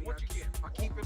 What you get? I keep it.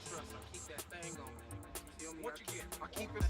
Trust, I keep that thing on me. You feel me? What you get? I keep it.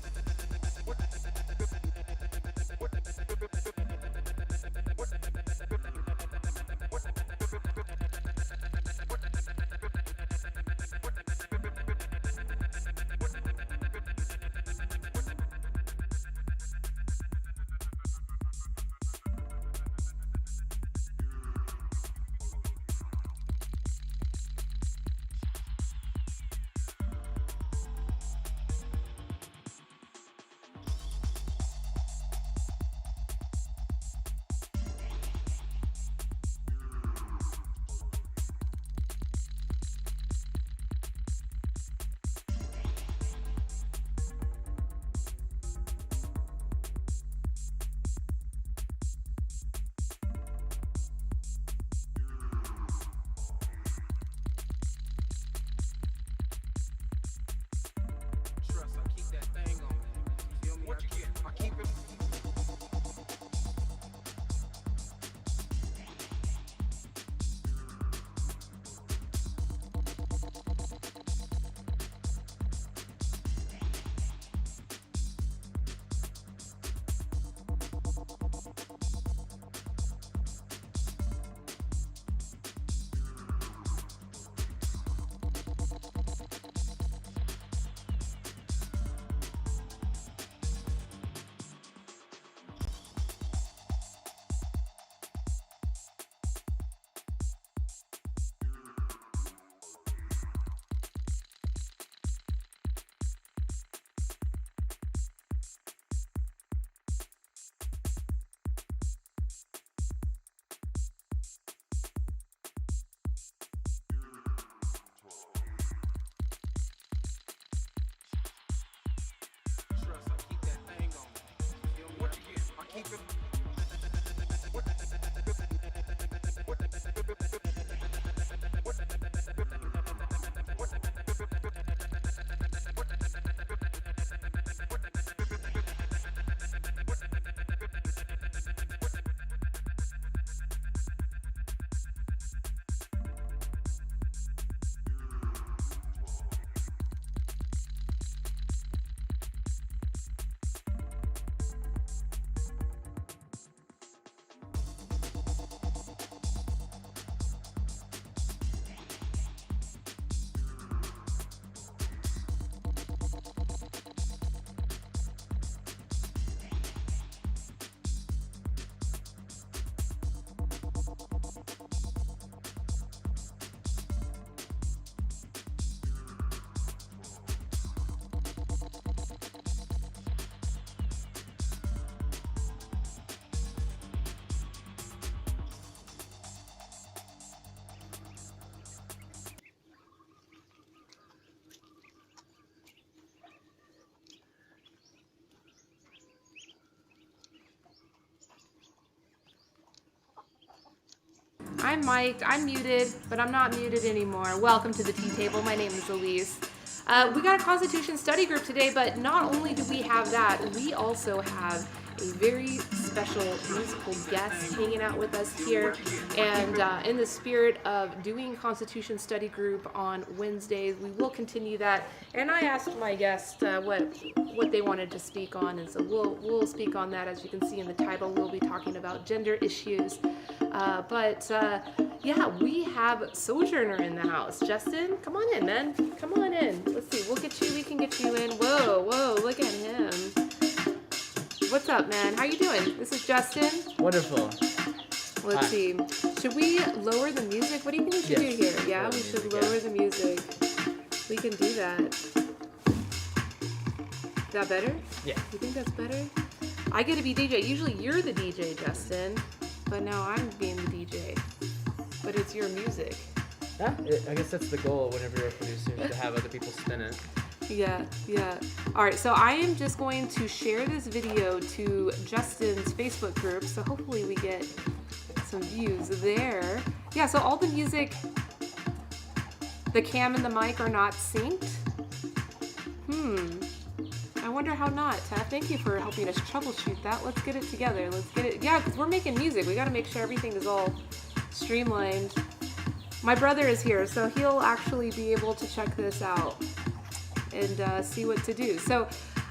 I'm mic'd, I'm muted, but I'm not muted anymore. Welcome to the tea table. My name is Elise. We got a Constitution study group today, but not only do we have that, we also have a very special musical guest hanging out with us here. And in the spirit of doing Constitution study group on Wednesdays, we will continue that. And I asked my guest what they wanted to speak on, and so we'll speak on that. As you can see in the title, we'll be talking about gender issues. Yeah, we have Sojourner in the house. Justin, come on in, man. Come on in. Let's see. We can get you in. Whoa, look at him. What's up, man? How you doing? This is Justin. Wonderful. Let's see. Should we lower the music? What do you think we should do here? Yeah, we should lower the music. We can do that. Is that better? Yeah. You think that's better? I get to be DJ. Usually you're the DJ, Justin. But now I'm being the DJ. But it's your music. Yeah, I guess that's the goal whenever you're a producer, is to have other people spin it. Yeah. All right, so I am just going to share this video to Justin's Facebook group, so hopefully we get some views there. Yeah, so all the music, the cam and the mic are not synced. I wonder how not. Thank you for helping us troubleshoot that. Let's get it together. Yeah, because we're making music. We got to make sure everything is all streamlined. My brother is here, so he'll actually be able to check this out and see what to do. So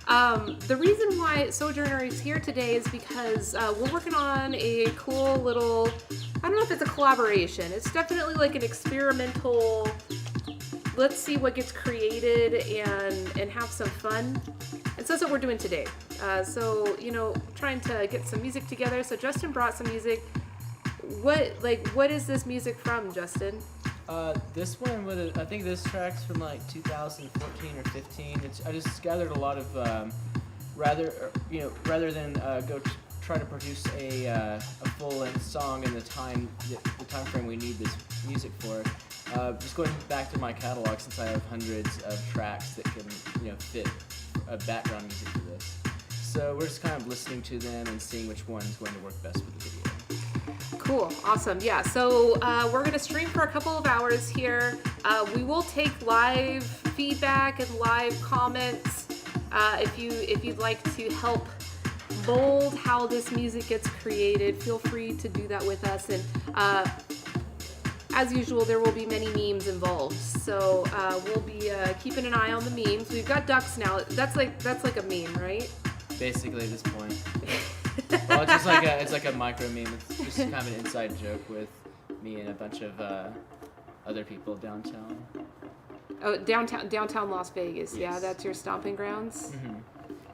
the reason why Sojourner is here today is because we're working on a cool little, I don't know if it's a collaboration. It's definitely like an experimental, let's see what gets created and have some fun. And so that's what we're doing today. So, trying to get some music together. So Justin brought some music. What is this music from, Justin? This one, I think this track's from like 2014 or 15. I just gathered a lot of, rather than go try to produce a full-length song in the time frame we need this music for. Just going back to my catalog, since I have hundreds of tracks that can, fit background music for this. So we're just kind of listening to them and seeing which one's going to work best with the video. Cool, awesome, yeah. So we're gonna stream for a couple of hours here. We will take live feedback and live comments. If you'd like to help mold how this music gets created, feel free to do that with us. And as usual, there will be many memes involved. So we'll be keeping an eye on the memes. We've got ducks now. That's like a meme, right? Basically, at this point. Well, it's like a micro meme. It's just kind of an inside joke with me and a bunch of other people downtown. Oh, downtown Las Vegas. Yes. Yeah, that's your stomping grounds.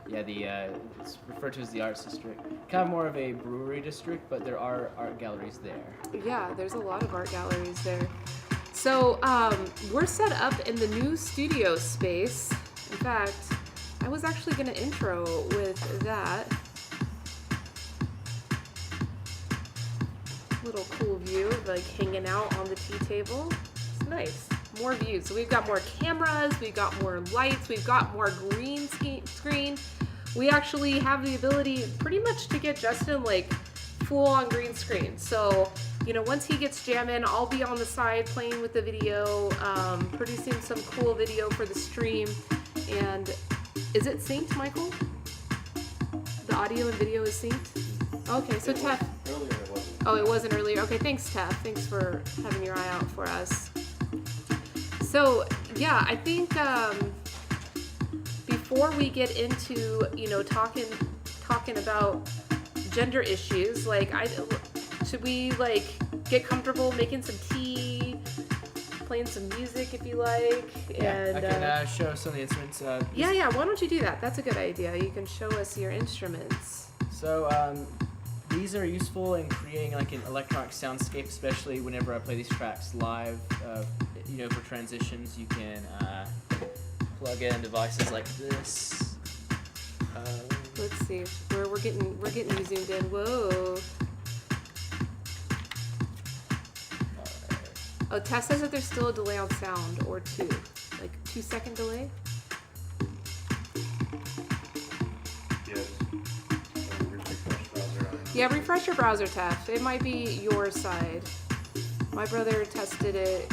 Yeah, it's referred to as the Arts District. Kind of more of a brewery district, but there are art galleries there. Yeah, there's a lot of art galleries there. So we're set up in the new studio space. In fact, I was actually going to intro with that. Little cool view of like hanging out on the tea table. It's nice. More views. So we've got more cameras, we've got more lights, we've got more green screen. We actually have the ability pretty much to get Justin like full on green screen. So, once he gets jamming, I'll be on the side playing with the video, producing some cool video for the stream. And is it synced, Michael? The audio and video is synced? Okay, so Tef. Earlier it wasn't. Oh, it wasn't earlier. Okay, thanks, Tef. Thanks for having your eye out for us. So, yeah, I think before we get into, talking about gender issues, should we, get comfortable making some tea, playing some music if you like? Yeah, and, I can show some of the instruments. Yeah, why don't you do that? That's a good idea. You can show us your instruments. So, these are useful in creating like an electronic soundscape, especially whenever I play these tracks live. For transitions, you can plug in devices like this. Let's see. We're getting you zoomed in. Whoa. Oh, Tess says that there's still a delay on sound, or 2-second delay. Yes. Yeah, refresh your browser, Tef. It might be your side. My brother tested it.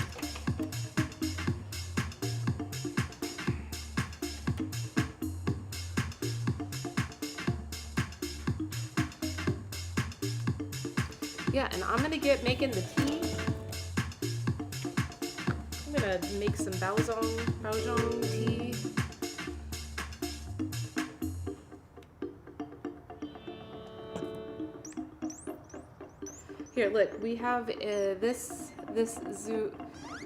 Yeah, and I'm gonna get making the tea. I'm gonna make some baozhong tea. Here, look, we have this zoo.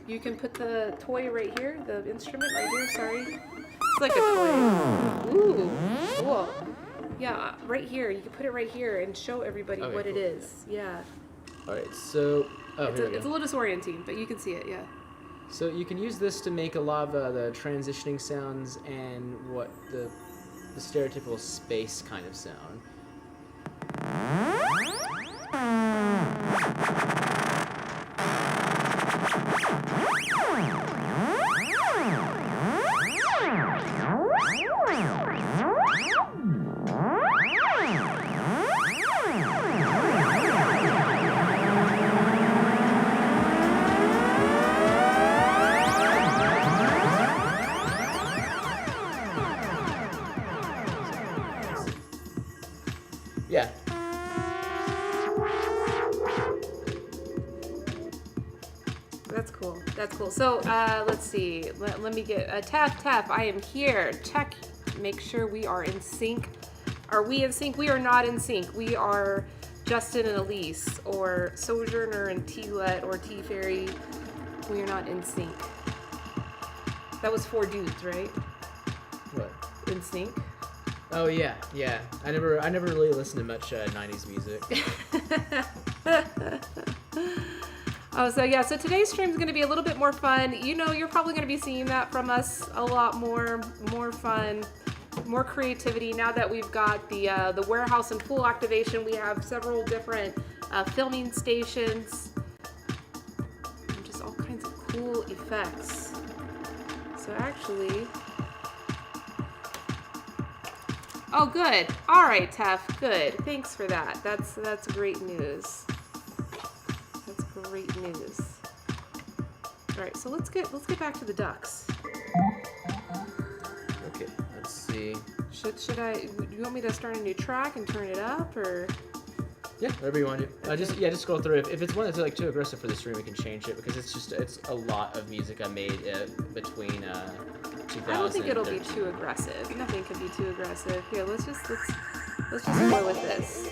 You can put the toy right here, the instrument right here, sorry. It's like a toy. Ooh, cool. Yeah, right here. You can put it right here and show everybody Okay, what cool. it is. Yeah. Alright, so... Oh, here we go. It's a little disorienting, but you can see it, yeah. So you can use this to make a lot of the transitioning sounds and what the stereotypical space kind of sound. Yeah. That's cool. That's cool. So let's see. Let me get Tap. I am here. Check. Make sure we are in sync. Are we in sync? We are not in sync. We are Justin and Elise, or Sojourner and T-Let, or T-Fairy. We are not in sync. That was 4 dudes, right? What? In sync. Oh yeah. I never really listened to much 90s music. Oh, so yeah, so today's stream is going to be a little bit more fun. You know, you're probably going to be seeing that from us a lot more fun, more creativity. Now that we've got the warehouse in full activation, we have several different filming stations, and just all kinds of cool effects. So actually, oh, good. All right, Tef, good. Thanks for that. That's great news. Great news. All right, so let's get back to the ducks. Okay, let's see. Should I? Do you want me to start a new track and turn it up, or? Yeah, whatever you want to do. Just scroll through. If it's one that's like too aggressive for the stream, we can change it because it's a lot of music I made between 2000. I don't think it'll be too aggressive. Nothing can be too aggressive. Here, let's just go with this.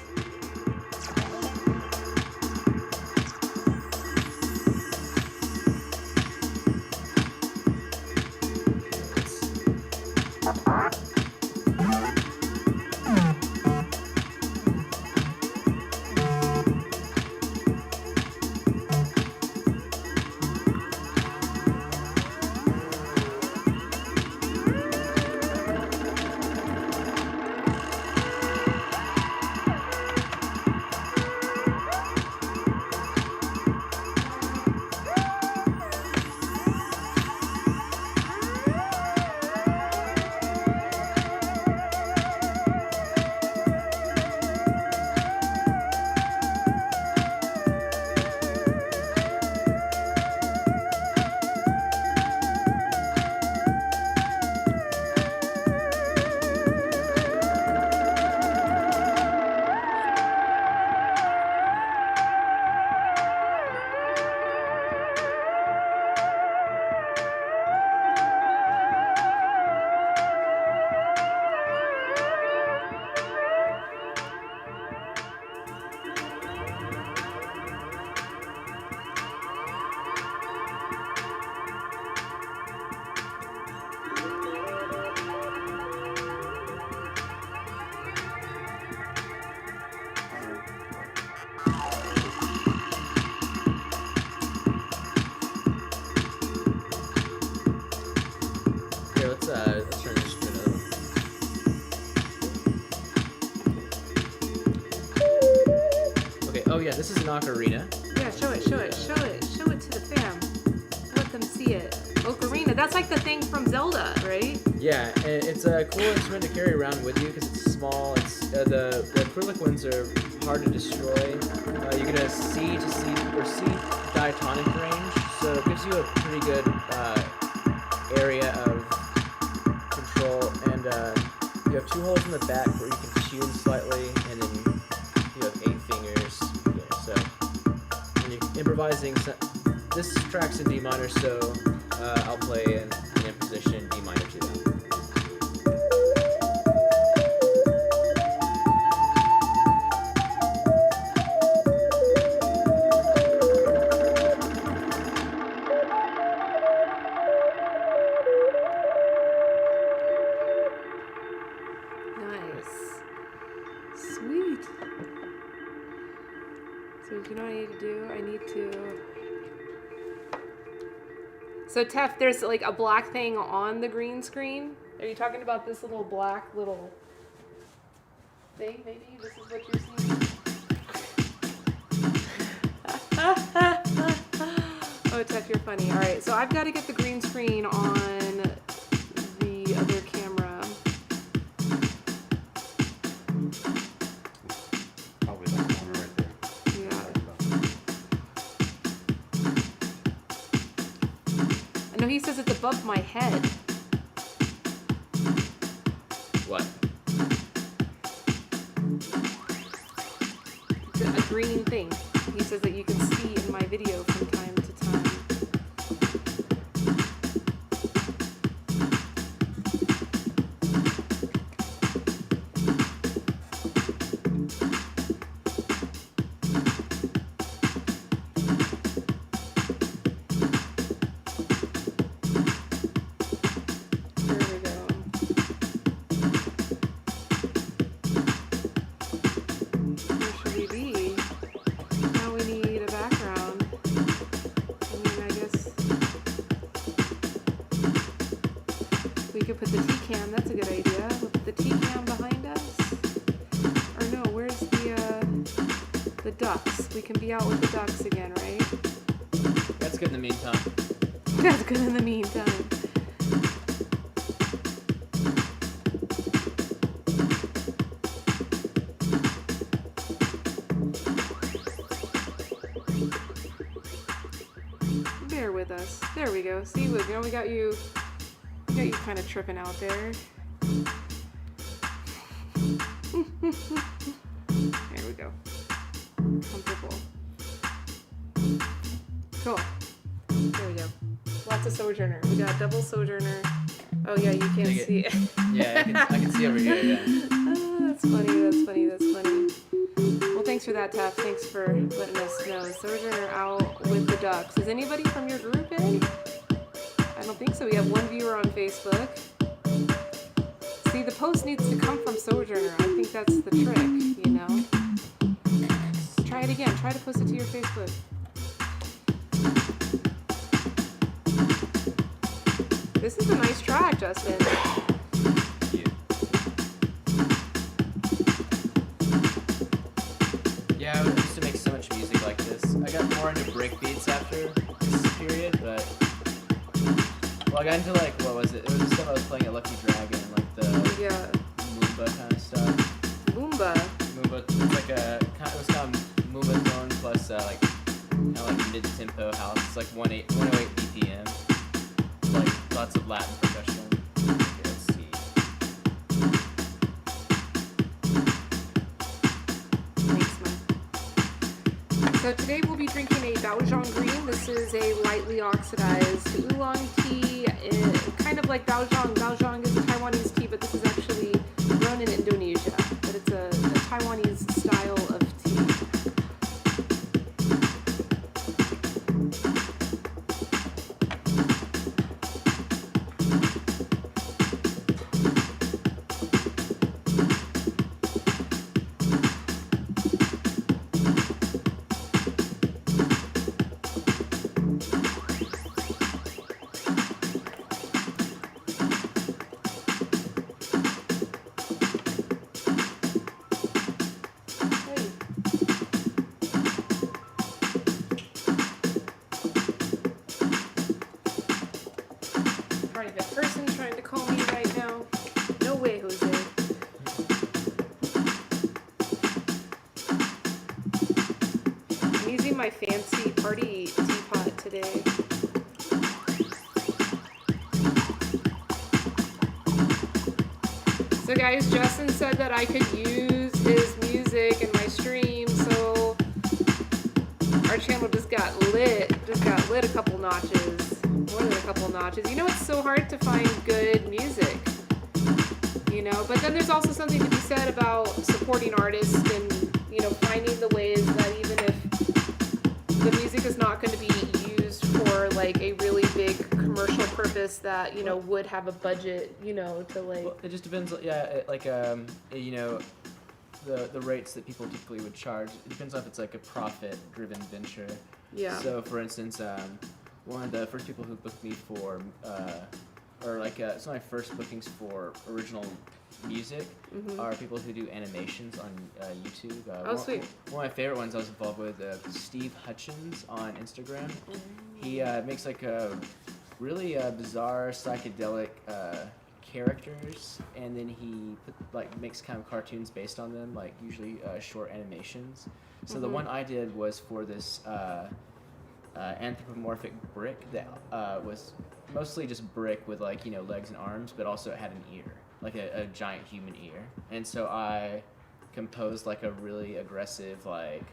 Let's turn this to another one. Okay, oh yeah, this is an ocarina. Yeah, show it to the fam. Let them see it. Ocarina, that's like the thing from Zelda, right? Yeah, and it's a cool instrument to carry around with you because it's small. It's the acrylic ones are hard to destroy. You get a C to C or C diatonic range, so it gives you a pretty good area of control. And you have 2 holes in the back where you can tune slightly, and then you have 8 fingers. Yeah, so and you're improvising. This track's in D minor, so I'll play an imposition in D minor to that. Nice. Sweet. So you know what I need to do? I need to... So Tef, there's like a black thing on the green screen. Are you talking about this little black little thing? Maybe this is what you're seeing. Oh, Tef, you're funny. All right, so I've got to get the green screen on the other camera. Probably that corner right there. Yeah. I know he says it's above my head. What? A green thing. He says that you can see in my video from time to time. There we go. Where should we be? Now we need a background. I mean, I guess we could put the T-cam. That's a good idea. We'll put the T-cam behind us. Or no, where's the ducks? We can be out with the ducks again, right? That's good in the meantime. That's good in the meantime. Bear with us. There we go. See, we got you kind of tripping out there. There we go. Comfortable. Cool. There we go. Lots of Sojourner. We got double Sojourner. Oh yeah, you can't Dig it. see it. Yeah, I can see over here. Yeah. Oh, that's funny. That's funny. That's funny. Well, thanks for that, Taff. Thanks for letting us know. Sojourner out with the ducks. Is anybody from your group in? I don't think so. We have one viewer on Facebook. See, the post needs to come from Sojourner. I think that's the trick, you know? Try it again. Try to post it to your Facebook. This is a nice track, Justin. Yeah, I used to make so much music like this. I got more into breakbeats after this period, but well, I got into like what was it? It was the stuff I was playing at Lucky Dragon, like the Yeah. Moomba kind of stuff. Moomba. Moomba, it's like it was kind of Moomba tone plus like kind of like mid-tempo house. It's like 108 BPM. Like lots of Latin percussion. Okay, let's see. Thanks, man. So today we'll be drinking a Baozhong Green. This is a lightly oxidized oolong tea, kind of like Baozhong. Baozhong is a Taiwanese tea, but this is actually grown in Indonesia. But it's a Taiwanese style of tea. Hey. Private person trying to call me right now. my fancy party teapot today. So guys, Justin said that I could use his music in my stream, so our channel just got lit a couple notches, more than a couple notches. You know, it's so hard to find good music, you know, but then there's also something to be said about supporting artists and, you know, finding the ways that even if the music is not going to be used for like a really big commercial purpose that, you know, would have a budget, you know, to like... Well, it just depends, yeah, like, you know, the rates that people typically would charge. It depends on if it's like a profit-driven venture. Yeah. So, for instance, one of the first people who booked me for, or like, some of my first bookings for original music are people who do animations on YouTube. Oh, sweet. One of my favorite ones I was involved with, Steve Hutchins on Instagram. He makes like a really bizarre psychedelic characters, and then he makes kind of cartoons based on them, like usually short animations. So the one I did was for this anthropomorphic brick that was mostly just brick with like, you know, legs and arms, but also it had an ear, like a giant human ear. And so I composed like a really aggressive, like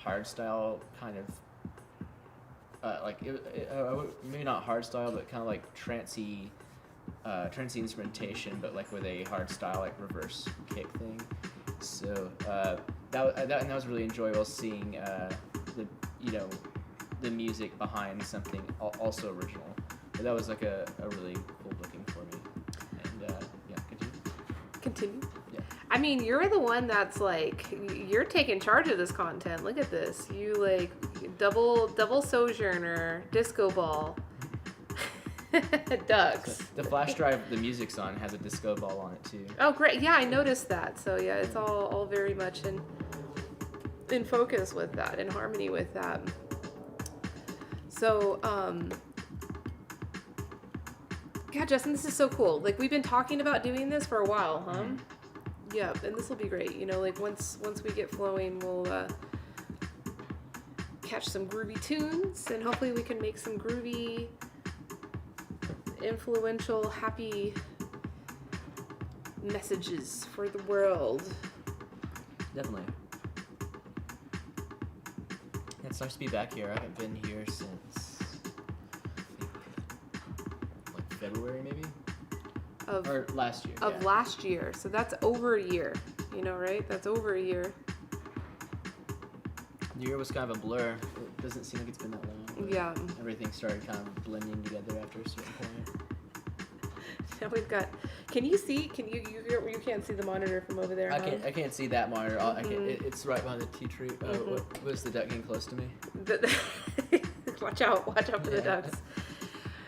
hardstyle kind of maybe not hardstyle, but kind of like trancey instrumentation, but like with a hardstyle like reverse kick thing. So that was really enjoyable, seeing the music behind something also original. But that was like a really cool booking for me. And Continue. Yeah. I mean, you're the one that's like, you're taking charge of this content. Look at this. You like double Sojourner, disco ball, ducks. The flash drive the music's on has a disco ball on it too. Oh, great. Yeah, I noticed that. So yeah, it's all very much in focus with that, in harmony with that. So, yeah, Justin, this is so cool. Like, we've been talking about doing this for a while, huh? Yeah, and this will be great. You know, like once we get flowing, we'll catch some groovy tunes, and hopefully we can make some groovy, influential, happy messages for the world. Definitely. It's nice to be back here. I haven't been here since like February, maybe? Or last year. Last year. So that's over a year. You know, right? That's over a year. The year was kind of a blur. It doesn't seem like it's been that long. Yeah. Everything started kind of blending together after a certain point. Now we've got. Can you see? You can't see the monitor from over there. I can't see that monitor. It's right behind the tea tree. Was the duck getting close to me? Watch out for the ducks.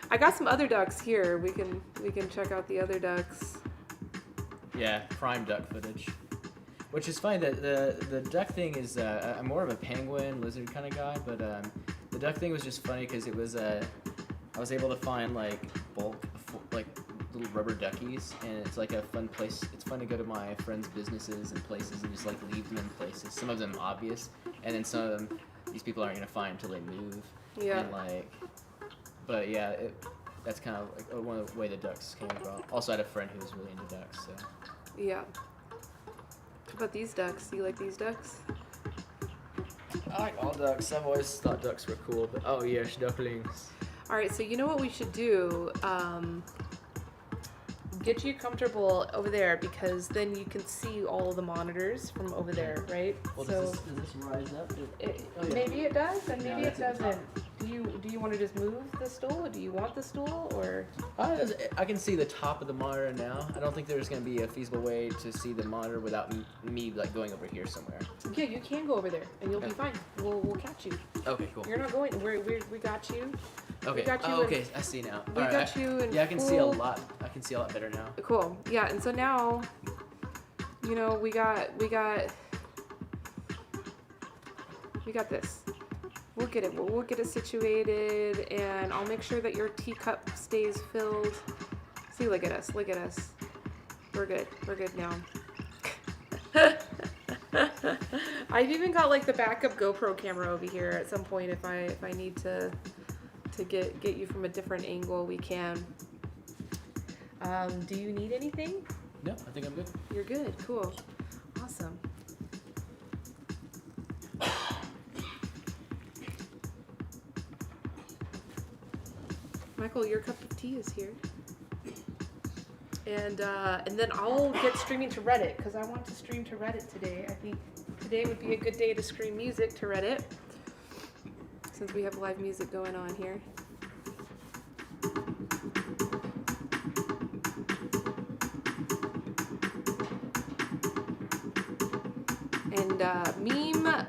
I got some other ducks here. We can check out the other ducks. Yeah, prime duck footage. Which is funny that the duck thing is I'm more of a penguin lizard kind of guy, but the duck thing was just funny because it was I was able to find like bulk like little rubber duckies, and it's like a fun place. It's fun to go to my friends' businesses and places and just like leave them in places. Some of them obvious, and then some of them these people aren't gonna find until they move. Yeah. And like, but yeah, that's kind of like one of the way the ducks came about. Also, I had a friend who was really into ducks, so. Yeah. How about these ducks? Do you like these ducks? I like all ducks. I've always thought ducks were cool, but oh yes, ducklings. All right, so you know what we should do? Get you comfortable over there, because then you can see all the monitors from over there, right? Well, so does this rise up? maybe it does, and maybe No, it that's at the doesn't. Do you want to just move the stool? Or do you want the stool, or? I can see the top of the monitor now. I don't think there's going to be a feasible way to see the monitor without me like going over here somewhere. Yeah, you can go over there, and you'll be fine. We'll catch you. Okay, cool. You're not going. We got you. Okay. We got you okay. I see now. We got you in. Yeah, I can see a lot. I can see a lot better now. Cool. Yeah, and so now, you know, we got this. We'll get it. We'll get it situated, and I'll make sure that your teacup stays filled. See, look at us. Look at us. We're good. We're good now. I've even got like the backup GoPro camera over here. At some point, if I need to get you from a different angle, we can. Do you need anything? No, I think I'm good. You're good. Cool. Awesome. Michael, your cup of tea is here. And then I'll get streaming to Reddit because I want to stream to Reddit today. I think today would be a good day to stream music to Reddit since we have live music going on here. And meme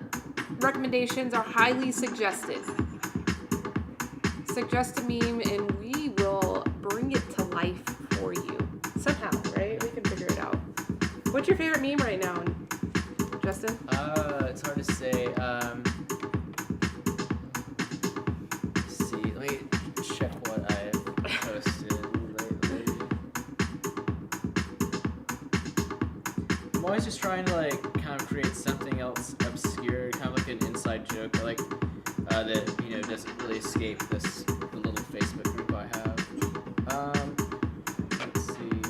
recommendations are highly suggested. Suggest a meme and we will bring it to life for you. Somehow, right? We can figure it out. What's your favorite meme right now, Justin? It's hard to say. Let's see. Let me check what I've posted lately. I'm always just trying to like kind of create something else obscure, kind of like an inside joke, or like that doesn't really escape the little Facebook group I have. Let's see.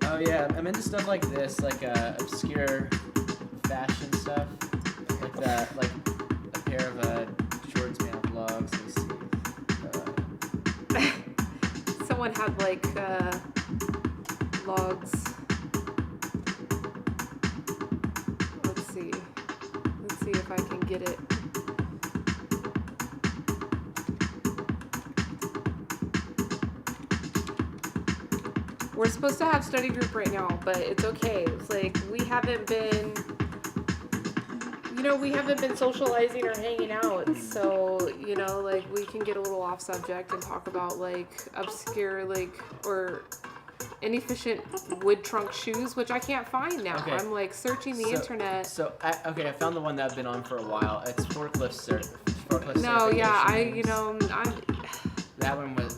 Oh yeah, I'm into stuff like this, like obscure fashion stuff, like that, like a pair of shorts made of logs. Let me see. Someone had like logs. Let's see if I can get it. We're supposed to have study group right now, but it's okay. It's like we haven't been socializing or hanging out. So, like we can get a little off subject and talk about like obscure or inefficient wood trunk shoes, which I can't find now. Okay. I'm like searching the internet. I found the one that I've been on for a while. It's forklift No, yeah, certification. I'm That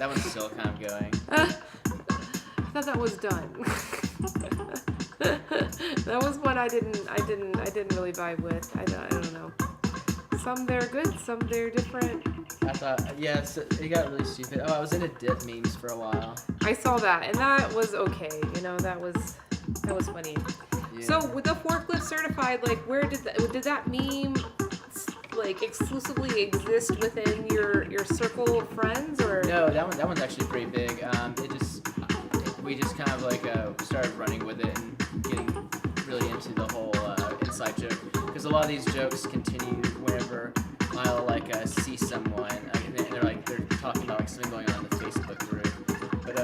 one's still kind of going. I thought that was done. That was one I didn't really vibe with. I don't know. Some they're good, some they're different. I thought, so it got really stupid. Oh, I was into dip memes for a while. I saw that, and that was okay. That was funny. Yeah. So with the forklift certified, like, where did that meme like exclusively exist within your circle of friends, or? No, that one's actually pretty big. We just kind of like started running with it and getting really into the whole inside joke, because a lot of these jokes continue whenever I'll like see someone and they're talking about like something going on in the Facebook group. But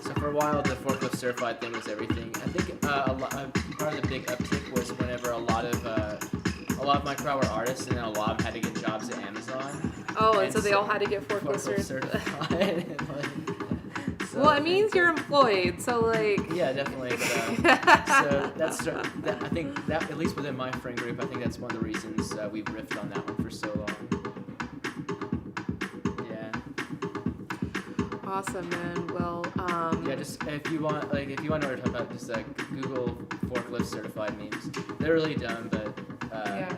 so for a while the forklift certified thing was everything. I think part of the big uptick was whenever a lot of my crowd were artists, and then a lot of them had to get jobs at Amazon. Oh, and so they all had to get forklift certified. Well, it means you're employed, so like. Yeah, definitely. But, so I think that at least within my friend group, I think that's one of the reasons we've riffed on that one for so long. Yeah. Awesome, man. Well. Yeah, just if you want to know what we're talking about, just Google forklift certified memes. They're really dumb, but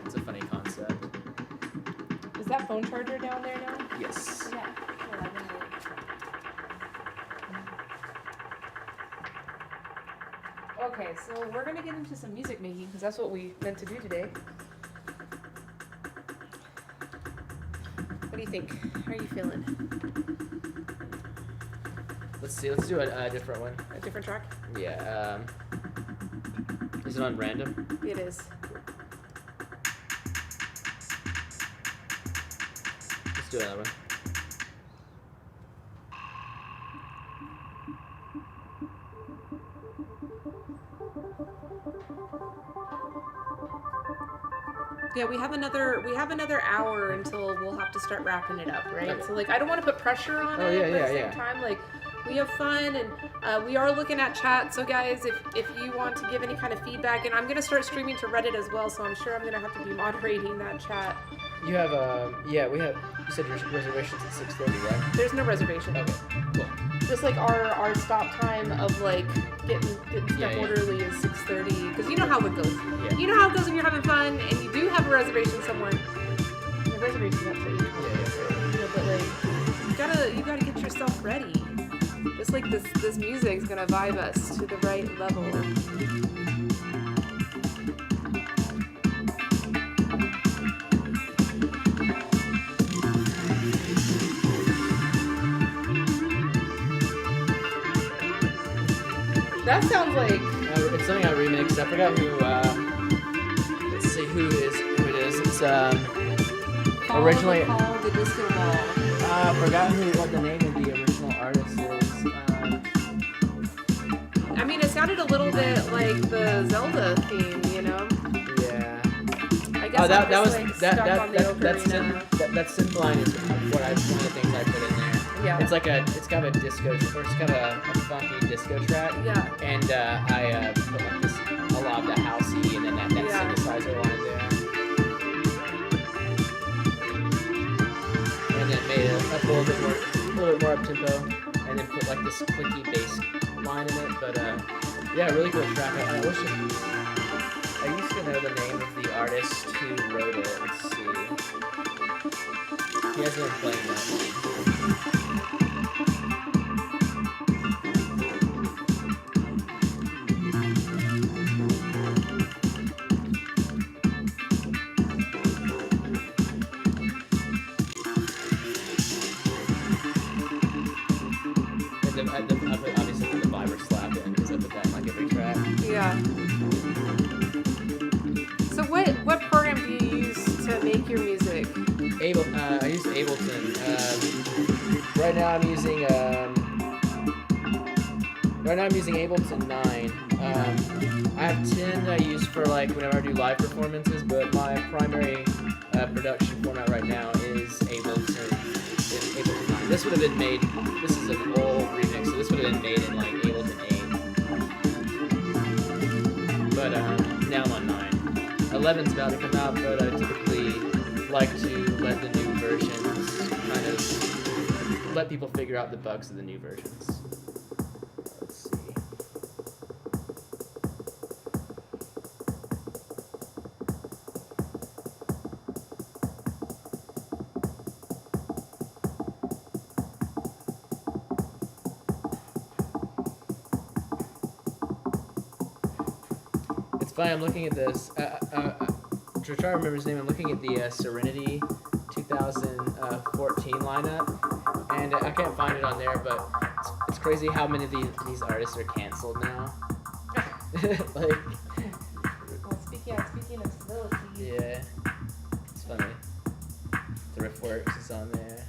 it's a funny concept. Is that phone charger down there now? Yes. Yeah. Okay, so we're gonna get into some music making because that's what we meant to do today. What do you think? How are you feeling? Let's see. Let's do a different one. A different track? Yeah. Is it on random? It is. Let's do another one. Yeah, we have another hour until we'll have to start wrapping it up, right? Okay. So like, I don't want to put pressure on Oh, it, yeah, but at the yeah, same time, like, we have fun, and we are looking at chat. So guys, if you want to give any kind of feedback, and I'm gonna start streaming to Reddit as well, so I'm sure I'm gonna have to be moderating that chat. You have we have. You said your reservations at 6:30, right? There's no reservation. Okay, cool. Just like our stop time of like getting stuff Yeah. orderly is 6:30, because you know how it goes. Yeah. You know how it goes when you're having fun and you do have a reservation somewhere. The reservation's not so easy. You know, but like you gotta get yourself ready. Just like this music's gonna vibe us to the right level. That sounds like It's something I remixed. I forgot who. Let's see who it is. It's originally. Call the Disco Ball. I forgot what the name of the original artist is. I mean, it sounded a little bit like the Zelda theme, you know? Yeah. I guess that was stuck on the ocarina. that synth line is one of the things I put in there. Yeah. It's kind of a disco, or it's kind of a funky disco track. Yeah. And I put like this, a lot of the housey, and then that Yeah. synthesizer line there. And then made it a little bit more up tempo, and then put like this clicky bass line in it. But yeah, really cool track. I wish I used to know the name of the artist who wrote it. Let's see. He hasn't been playing that. Obviously put the viber slap in because I put that in like every track. Yeah. So what program do you use to make your music? I use Ableton. Right now I'm using Ableton 9. I have 10 I use for like whenever I do live performances, but my primary production format right now is Ableton 9. This would have been made. This is an old remix, so this would have been made in like Ableton 8. But now I'm on 9. 11's about to come out, but I typically like to let the new versions kind of let people figure out the bugs of the new versions. Let's see. It's funny, I'm looking at this. To try to remember his name, I'm looking at the Serenity 2014 lineup, and I can't find it on there, but it's crazy how many of these artists are canceled now. Like, Well, speaking of civility. yeah, it's funny. Thriftworks is on there.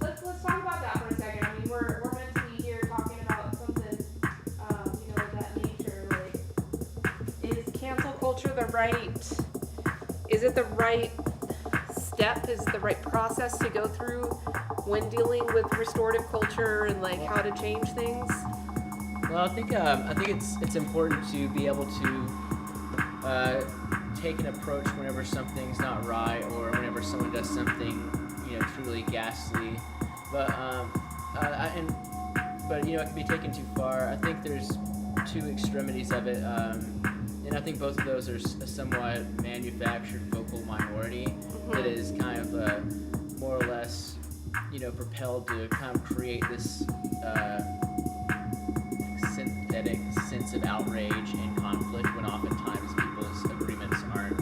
Let's talk about that for a second. I mean, we're meant to be here talking about something, you know, of that nature. Like, is cancel culture the right? Is it the right step? Is it the right process to go through when dealing with restorative culture and like how to change things? Well, I think it's important to be able to take an approach whenever something's not right or whenever someone does something, you know, truly ghastly. But but you know, it can be taken too far. I think there's two extremities of it, and I think both of those are a somewhat manufactured vocal minority that is kind of more or less, you know, propelled to kind of create this synthetic sense of outrage and conflict when oftentimes people's agreements aren't.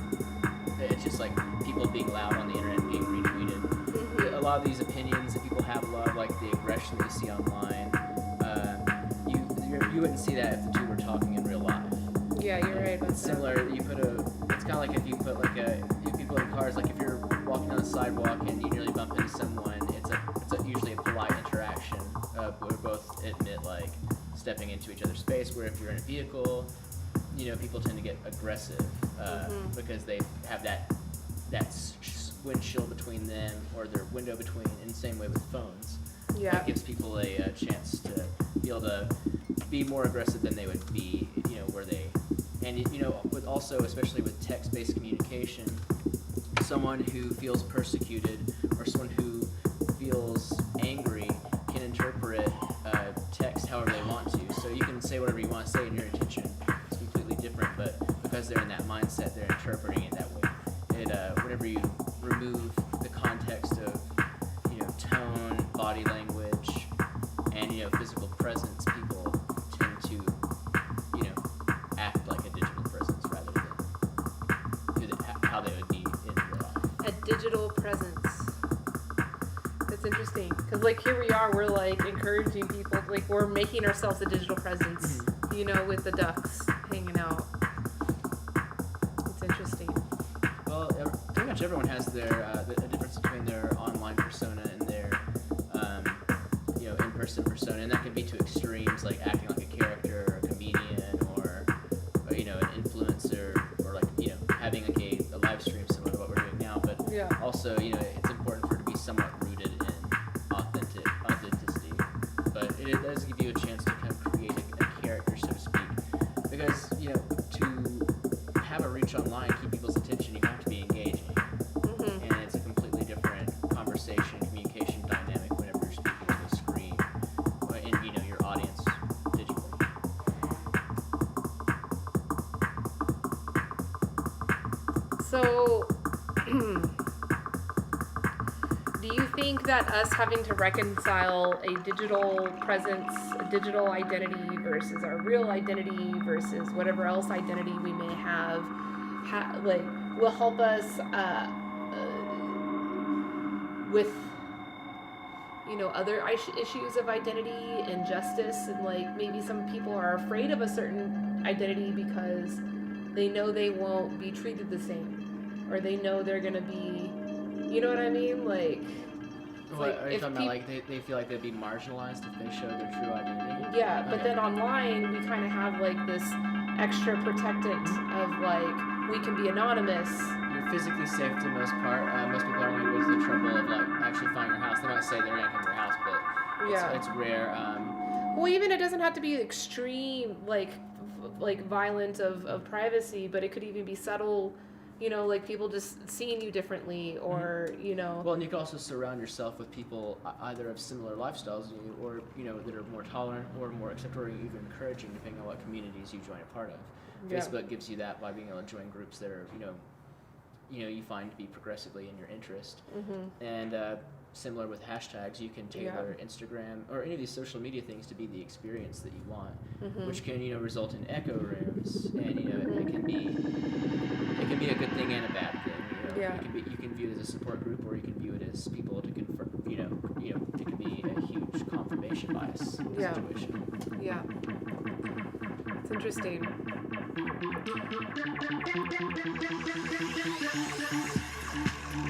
It's just like people being loud on the internet and being retweeted. A lot of these opinions that people have, a lot of like the aggression that you see online, you wouldn't see that if the two were talking in real life. Yeah, you're right. It's similar. It's kind of like if you put like if people in cars, like if you're walking down the sidewalk and you nearly bump into someone, it's usually a polite interaction where both admit like stepping into each other's space. Where if you're in a vehicle, you know, people tend to get aggressive because they have that windshield between them or their window between. In the same way with phones, Yeah. it gives people a chance to be able to be more aggressive than they would be, you know, where they. And you know, with also especially with text-based communication, someone who feels persecuted or someone who feels angry can interpret a digital presence. That's interesting. Because, like, here we are, we're, like, encouraging people, like, we're making ourselves a digital presence, you know, with the ducks hanging out. It's interesting. Well, pretty much everyone has their a difference between their online persona and their in-person persona, and that can be to extremes, like acting like a character or a comedian or an influencer, or like having like a live stream similar to what we're doing now. But also it's important for it to be somewhat rooted in authenticity. But it does give you a chance to kind of create a character, so to speak, because to have a reach online, keep people's attention, you have to be engaging. And it's a completely different conversation, communication dynamic whenever you're speaking to a screen and your audience digitally. So, do you think that us having to reconcile a digital presence, a digital identity versus our real identity versus whatever else identity we may have, will help us with other issues of identity and justice, and like maybe some people are afraid of a certain identity because they know they won't be treated the same, or they know they're gonna be, you know what I mean? Like, Are you talking about like they feel like they'd be marginalized if they show their true identity? Yeah, but then online we kind of have like this extra protectant of like we can be anonymous. You're physically safe to most part. Most people aren't going to go to the trouble of like actually finding your house. They might say they're going to come to your house, but it's rare. Well, even it doesn't have to be extreme, like violent of privacy, but it could even be subtle. Like people just seeing you differently, or Well, and you can also surround yourself with people either of similar lifestyles as you, or that are more tolerant or more accepting, or even encouraging, depending on what communities you join a part of. Yeah. Facebook gives you that by being able to join groups that are you find to be progressively in your interest. And similar with hashtags, you can tailor Instagram or any of these social media things to be the experience that you want, which can result in echo rooms, and it can be a good thing and a bad thing. You can view it as a support group, or you can view it as people to confirm. It can be a huge confirmation bias situation. Yeah, it's interesting.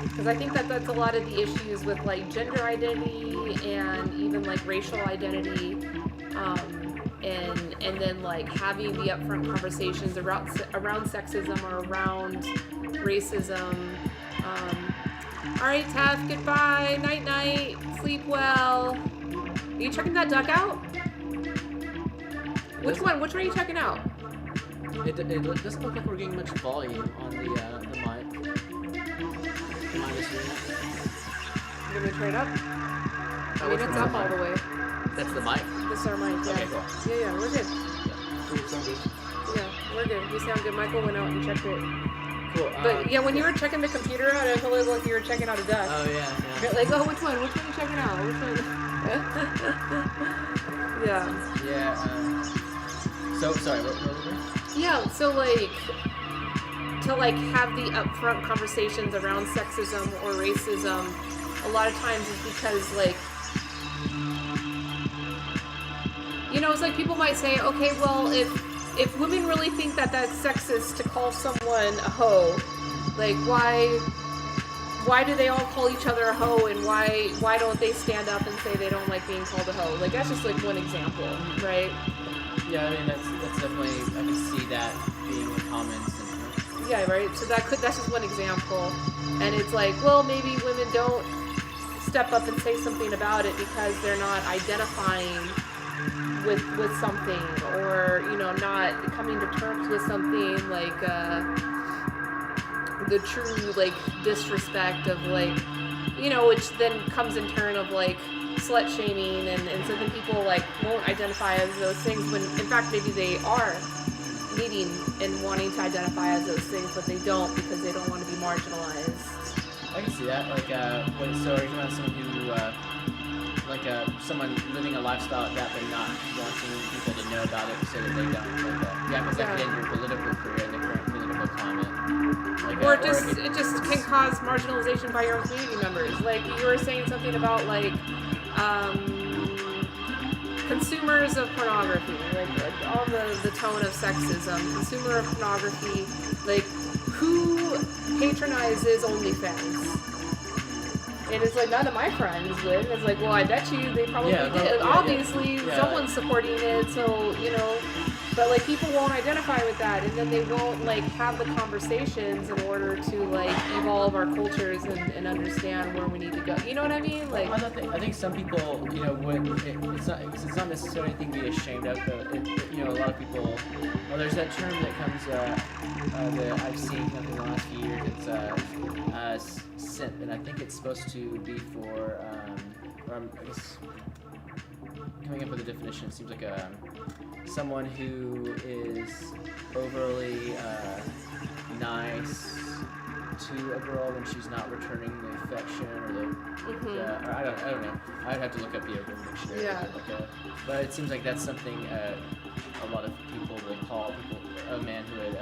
Because I think that's a lot of the issues with like gender identity and even like racial identity, and then like having the upfront conversations around sexism or around racism. All right, Tef, goodbye, night night, sleep well. Are you checking that duck out? Which one are you checking out? It doesn't look like we're getting much volume on the mic. You want me to turn it up? I mean, it's up all the way. That's the mic? This is our mic, yeah. Okay, cool. Yeah, we're good. Yeah, we're good. You sound good. Michael went out and checked it. Cool. But yeah, when you were checking the computer out, it looked like you were checking out a duck. Oh, yeah. You're like, oh, which one? Which one are you checking out? Which one? Yeah. Yeah, so, sorry, what were we doing? Yeah, so like, to like have the upfront conversations around sexism or racism, a lot of times is because like, it's like people might say, okay, well, if women really think that that's sexist to call someone a hoe, like why do they all call each other a hoe, and why don't they stand up and say they don't like being called a hoe? Like, that's just like one example, right? Yeah, I mean, that's definitely, I can see that being the comments. Yeah, right. So that's just one example, and it's like, well, maybe women don't step up and say something about it because they're not identifying with something, or not coming to terms with something like the true like disrespect of like which then comes in turn of like slut shaming, and so then people like won't identify as those things when in fact maybe they are needing and wanting to identify as those things, but they don't because they don't want to be marginalized. I can see that. Like, so are you talking about someone who, someone living a lifestyle like that, but not wanting people to know about it so that they don't, because that can end your political career in the current political comment. Like, Or it it just can cause marginalization by your own community members. Like you were saying something about like consumers of pornography, like on the tone of sexism, consumer of pornography, like who patronizes OnlyFans? And it's like none of my friends would. It's like, well, I bet you they probably did. Obviously, someone's supporting it, so you know. But like people won't identify with that, and then they won't like have the conversations in order to like evolve our cultures and understand where we need to go. You know what I mean? Like I think some people, you know, it's not necessarily anything to be ashamed of. But you know, a lot of people. Well, there's that term that comes that I've seen in the last few years. It's simp, and I think it's supposed to be for. I guess coming up with a definition, it seems like someone who is overly nice to a girl when she's not returning the affection or or I don't know. I'd have to look up the Urban Dictionary. Yeah. But it seems like that's something a lot of people will call a man who would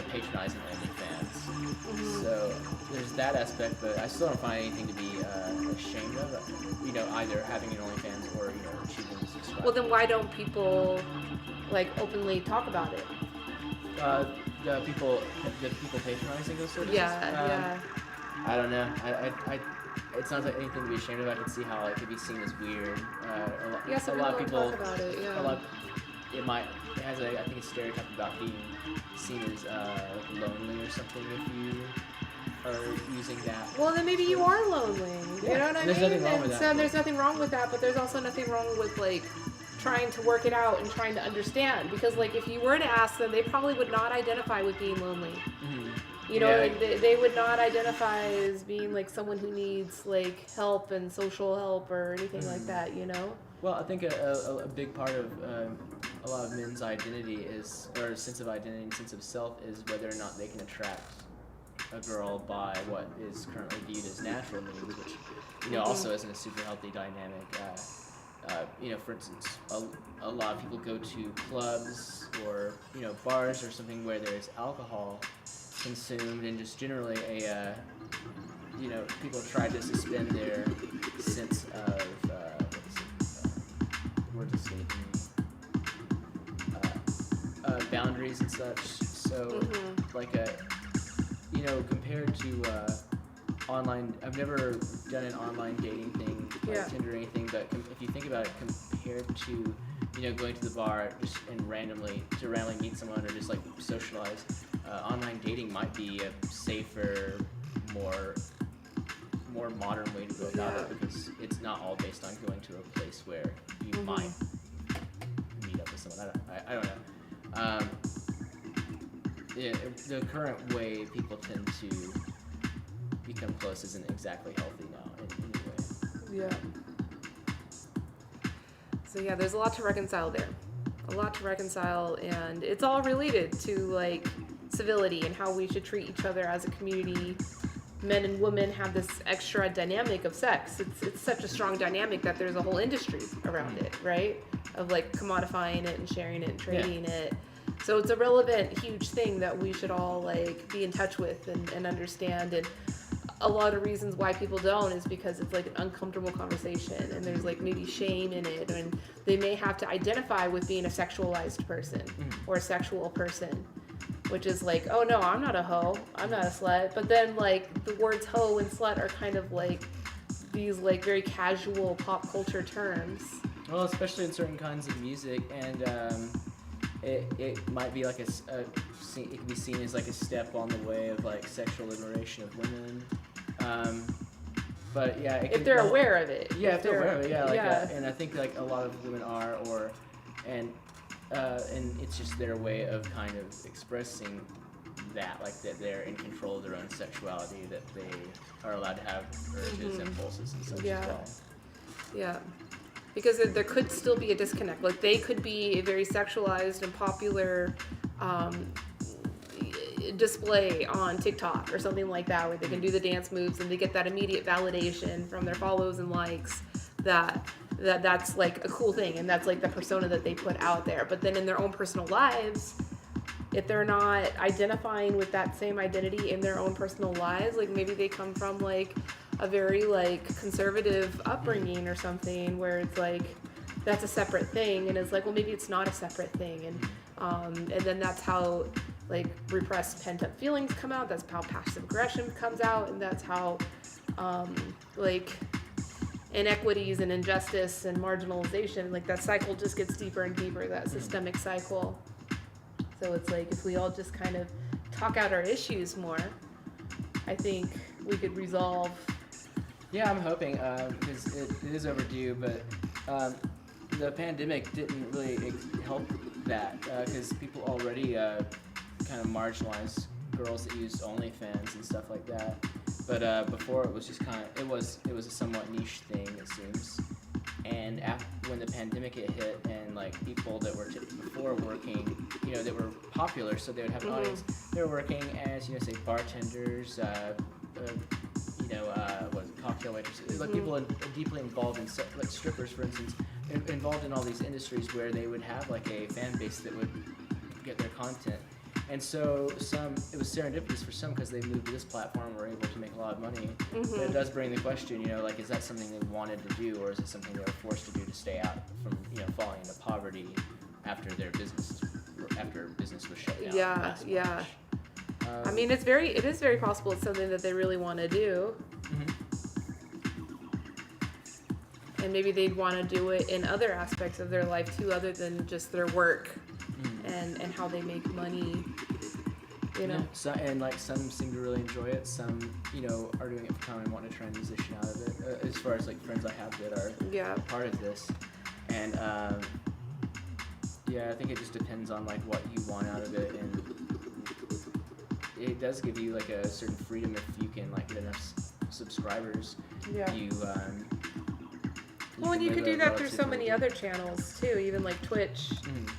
patronize an OnlyFans. So there's that aspect, but I still don't find anything to be ashamed of. You know, either having an OnlyFans or choosing to subscribe. well, then why don't people like openly talk about it? The people patronizing those services. Yeah. I don't know. I it's not like anything to be ashamed of. I can see how it could be seen as weird. Some a lot of people talk about it. Yeah. It has I think a stereotype about being seen as lonely or something if you are using that. Well, then maybe you are lonely. You know what I mean? There's nothing wrong with that. So there's nothing wrong with that, but there's also nothing wrong with like trying to work it out and trying to understand. Because like if you were to ask them, they probably would not identify with being lonely. You know, like they would not identify as being like someone who needs like help and social help or anything like that. You know. Well, I think a big part of a lot of men's identity or sense of identity and sense of self is whether or not they can attract a girl by what is currently viewed as natural needs, which also isn't a super healthy dynamic. For instance, a lot of people go to clubs or bars or something where there's alcohol consumed, and just generally people try to suspend their sense of boundaries and such. So compared to online, I've never done an online dating thing like Tinder or anything, but if you think about it compared to going to the bar just and randomly meet someone or just like socialize, online dating might be a safer, more modern way to go about it, because it's not all based on going to a place where you might meet up with someone. I don't know. The current way people tend to become close isn't exactly healthy now in any way. Yeah. So there's a lot to reconcile there. A lot to reconcile, and it's all related to like civility and how we should treat each other as a community. Men and women have this extra dynamic of sex. It's such a strong dynamic that there's a whole industry around it, right? Of like commodifying it and sharing it and trading it. So it's a relevant, huge thing that we should all like be in touch with and understand. And a lot of reasons why people don't is because it's like an uncomfortable conversation, and there's like maybe shame in it, and they may have to identify with being a sexualized person or a sexual person, which is like, oh no, I'm not a hoe, I'm not a slut. But then like the words hoe and slut are kind of like these like very casual pop culture terms. Well, especially in certain kinds of music, and it might be like it can be seen as like a step on the way of like sexual liberation of women. But if they're aware of it. Yeah, if they're aware of it, and I think like a lot of women are, and it's just their way of kind of expressing that, like that they're in control of their own sexuality, that they are allowed to have urges, impulses, and such as well. Yeah. Because there could still be a disconnect. Like they could be a very sexualized and popular display on TikTok or something like that, where they can do the dance moves and they get that immediate validation from their follows and likes that's like a cool thing, and that's like the persona that they put out there. But then in their own personal lives, if they're not identifying with that same identity in their own personal lives, like maybe they come from like a very like conservative upbringing or something where it's like that's a separate thing, and it's like, well, maybe it's not a separate thing, and then that's how like repressed pent-up feelings come out, that's how passive aggression comes out, and that's how like inequities and injustice and marginalization, like that cycle just gets deeper and deeper, that systemic cycle. So it's like if we all just kind of talk out our issues more, I think we could resolve. Yeah, I'm hoping, because it is overdue, but the pandemic didn't really help that, because people already kind of marginalized girls that used OnlyFans and stuff like that. But before it was just kind of, it was a somewhat niche thing, it seems. And when the pandemic hit, and like people that were before working, you know, that were popular, so they would have an audience. They were working as, you know, say bartenders, cocktail waitresses, like people deeply involved in, like strippers, for instance, involved in all these industries where they would have like a fan base that would get their content. And so it was serendipitous for some because they moved to this platform and were able to make a lot of money. But it does bring the question, you know, like, is that something they wanted to do, or is it something they were forced to do to stay out from, you know, falling into poverty after business was shut down? Yeah. I mean, it is very possible it's something that they really want to do. And maybe they'd want to do it in other aspects of their life too, other than just their work and how they make money, you know. So, and like some seem to really enjoy it. Some, you know, are doing it for fun and want to transition out of it. As far as like friends I have that are part of this, and I think it just depends on like what you want out of it, and it does give you like a certain freedom if you can like get enough subscribers. Well, and you could do that through so many other channels too, even like Twitch.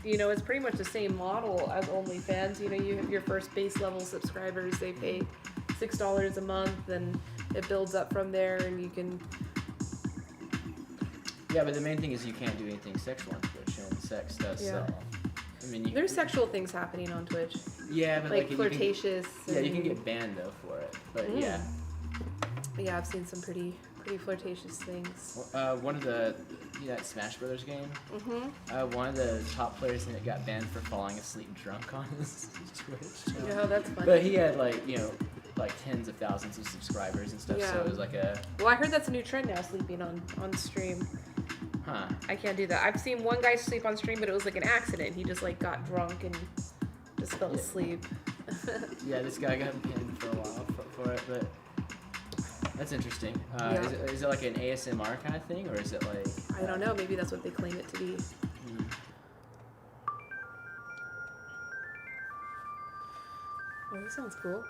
You know, it's pretty much the same model as OnlyFans. You know, you have your first base level subscribers, they pay $6 a month, and it builds up from there, and you can. Yeah, but the main thing is you can't do anything sexual on Twitch, and sex does sell. I mean, there's sexual things happening on Twitch. Yeah, but like flirtatious. You can get banned though for it. But yeah, I've seen some pretty flirtatious things. One of that Smash Brothers game. One of the top players in it got banned for falling asleep drunk on his Twitch channel. Yeah, that's funny. But he had like tens of thousands of subscribers and stuff. Yeah. So it was like a. Well, I heard that's a new trend now, sleeping on stream. Huh. I can't do that. I've seen one guy sleep on stream, but it was like an accident. He just like got drunk and just fell asleep. Yeah, this guy got pinned for a while for it, but. That's interesting. Is it like an ASMR kind of thing, or is it like... I don't know. Maybe that's what they claim it to be. Oh, this sounds cool.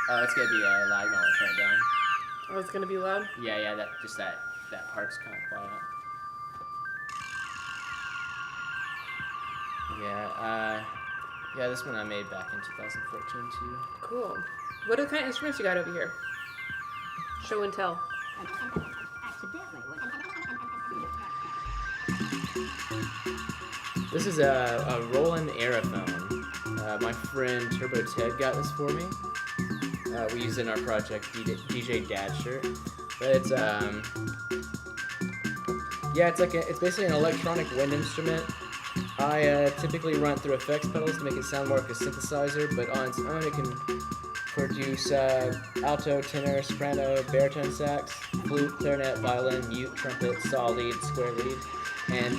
Oh, it's going to be loud now. I'll turn it down. Oh, it's going to be loud? Yeah, that part's kind of quiet. Yeah, this one I made back in 2014 too. Cool. What kind of instruments you got over here? Show and tell. This is a Roland Aerophone. My friend Turbo Ted got this for me. We use it in our project DJ Dad Shirt. But it's it's basically an electronic wind instrument. I typically run it through effects pedals to make it sound more like a synthesizer, but on its own it can produce alto, tenor, soprano, baritone sax, flute, clarinet, violin, mute, trumpet, saw lead, square lead, and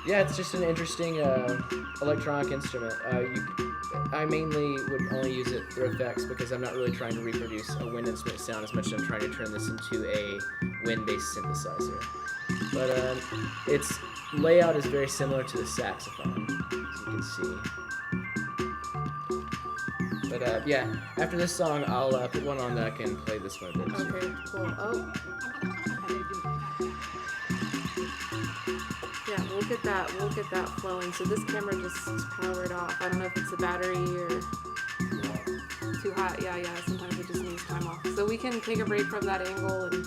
it's just an interesting electronic instrument. I mainly would only use it for effects because I'm not really trying to reproduce a wind instrument sound as much as I'm trying to turn this into a wind-based synthesizer. But its layout is very similar to the saxophone, as you can see. But after this song, I'll put one on that I can play this one a bit too. Okay, cool. Oh. Yeah, we'll get that flowing. So this camera just powered off. I don't know if it's the battery or too hot. Yeah, sometimes it just needs time off. So we can take a break from that angle and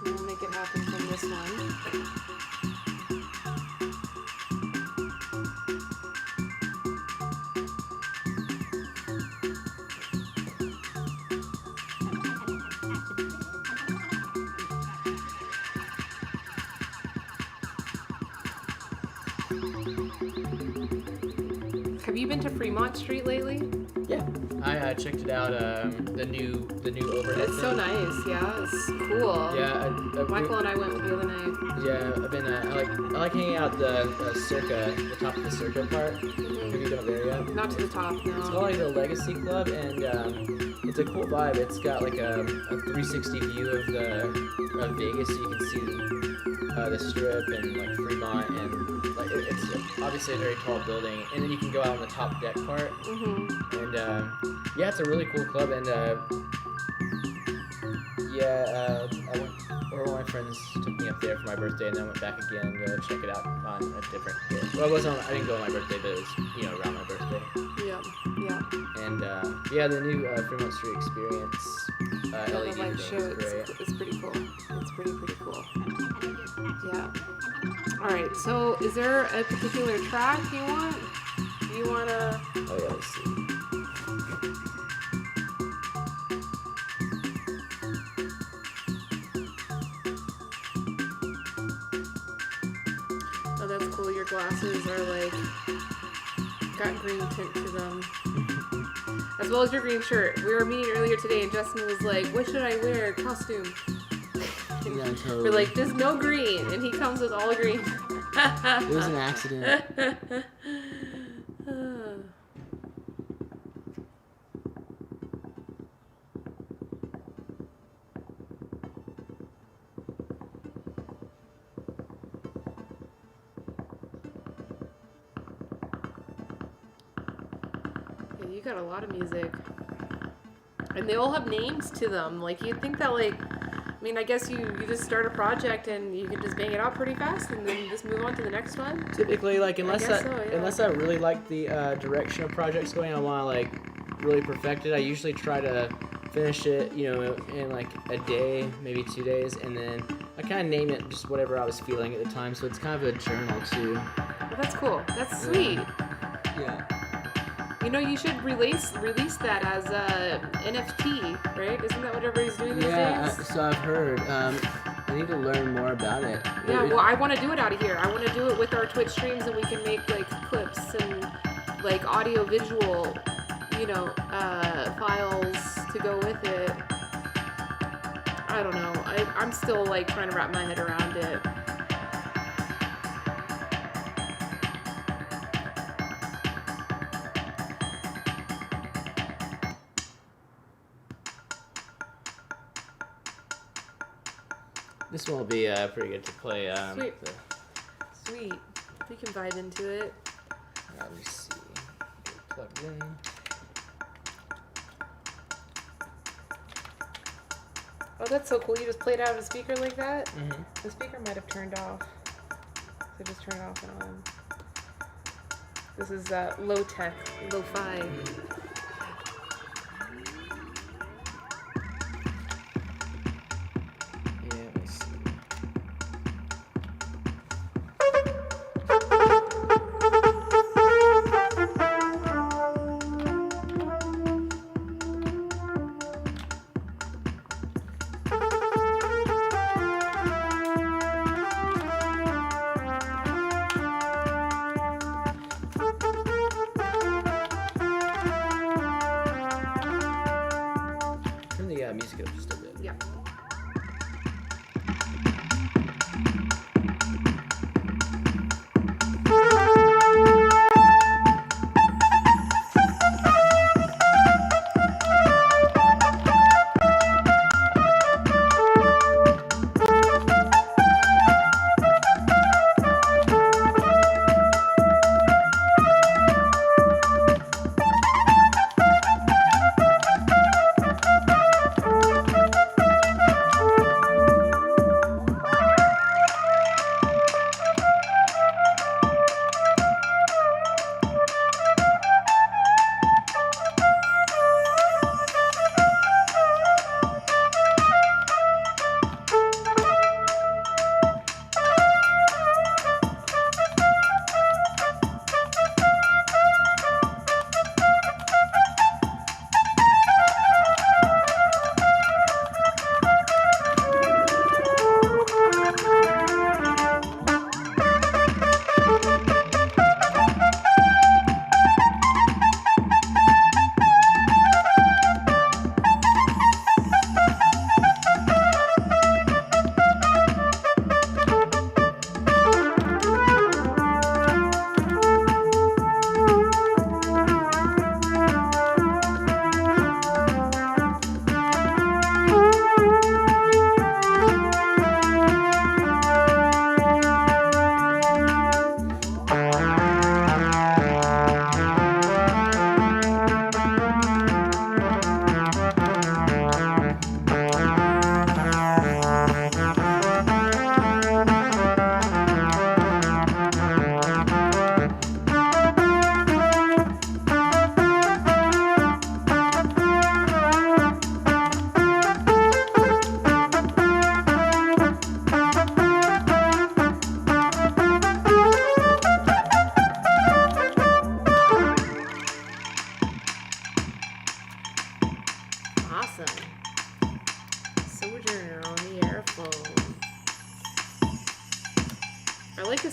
we'll make it happen from this one. Have you been to Fremont Street lately? Yeah, I checked it out. The new overhead. It's so thing. nice. Yeah, it's cool. Yeah, Michael and I went the other night. Yeah, I've been. I like hanging out the top of the circa part. Have you been up there yet? Not to the top, It's no. called like the Legacy Club, and it's a cool vibe. It's got like a 360 view of Vegas, so you can see the Strip and like Fremont, and like it's obviously a very tall building. And then you can go out on the top deck part, Mm-hmm. and yeah, it's a really cool club. And I went. One of my friends took me up there for my birthday, and then I went back again to check it out on a different day. Well, I didn't go on my birthday, but it was around my birthday. Yeah, yeah. And the new Fremont Street Experience LED The light thing show, is great. it's pretty cool. It's pretty cool. Yeah. All right. So, is there a particular track you want? You wanna? Oh yeah, let's see. Oh, that's cool. Your glasses are like got green tint to them, as well as your green shirt. We were meeting earlier today, and Justin was like, "What should I wear? Costume?" Yeah, totally. We're like, "There's no green," and he comes with all green. It was an accident. Yeah, you got a lot of music. And they all have names to them. Like, you'd think that, like, I mean, I guess you just start a project and you can just bang it out pretty fast and then just move on to the next one. Typically, like unless guess so, yeah. unless I really like the direction of projects going, I want to like really perfect it. I usually try to finish it, in like a day, maybe 2 days, and then I kind of name it just whatever I was feeling at the time. So it's kind of a journal too. Well, that's cool. That's sweet. Yeah. You should release that as a NFT, right? Isn't that what everybody's doing these days? So I've heard. I need to learn more about it. Yeah, well, I want to do it out of here. I want to do it with our Twitch streams, and we can make like clips and like audio visual, files to go with it. I don't know. I'm still like trying to wrap my head around it. This will be pretty good to play. Sweet. Sweet. We can vibe into it. Let me see. Get it plugged in. Oh, that's so cool. You just played out of a speaker like that? Mm-hmm. The speaker might have turned off. So just turn it off and on. This is low tech, lo-fi. Yeah, let me see. Turn the music up just a bit. Yeah.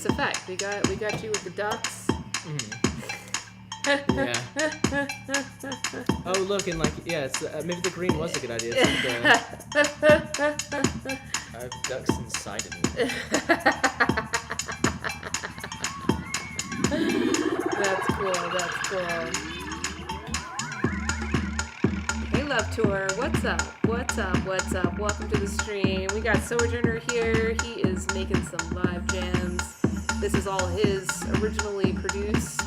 nice effect. We got you with the ducks. Yeah. Oh, look, and like, yeah, it's maybe the green was a good idea. It's like I have ducks inside of me. That's cool. That's cool. Hey, Love Tour. What's up? What's up? What's up? Welcome to the stream. We got Sojourner here. He is making some live jams. This is all his originally produced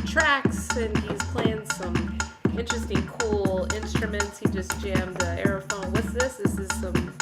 tracks, and he's playing some interesting, cool instruments. He just jammed the aerophone. What's this? This is some.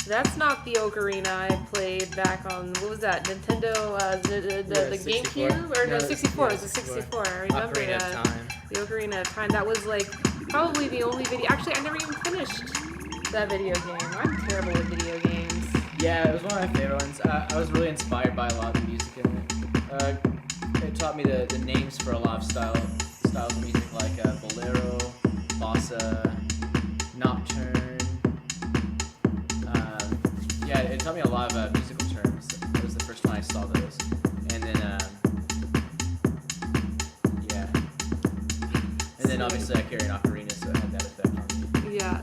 That's not the ocarina I played back on, what was that, Nintendo, the 64. GameCube? Or no, No, 64, yeah, it was a 64. I remember Ocarina of Time. the Ocarina of Time. That was like probably the only video, actually I never even finished that video game. I'm terrible with video games. Yeah, it was one of my favorite ones. I was really inspired by a lot of the music in it. It taught me the names for a lot of styles of music, like bolero, bossa, nocturne. Yeah, it taught me a lot of musical terms. That was the first time I saw those. And then, yeah. And then obviously I carry an ocarina, so it had that effect on me. Yeah.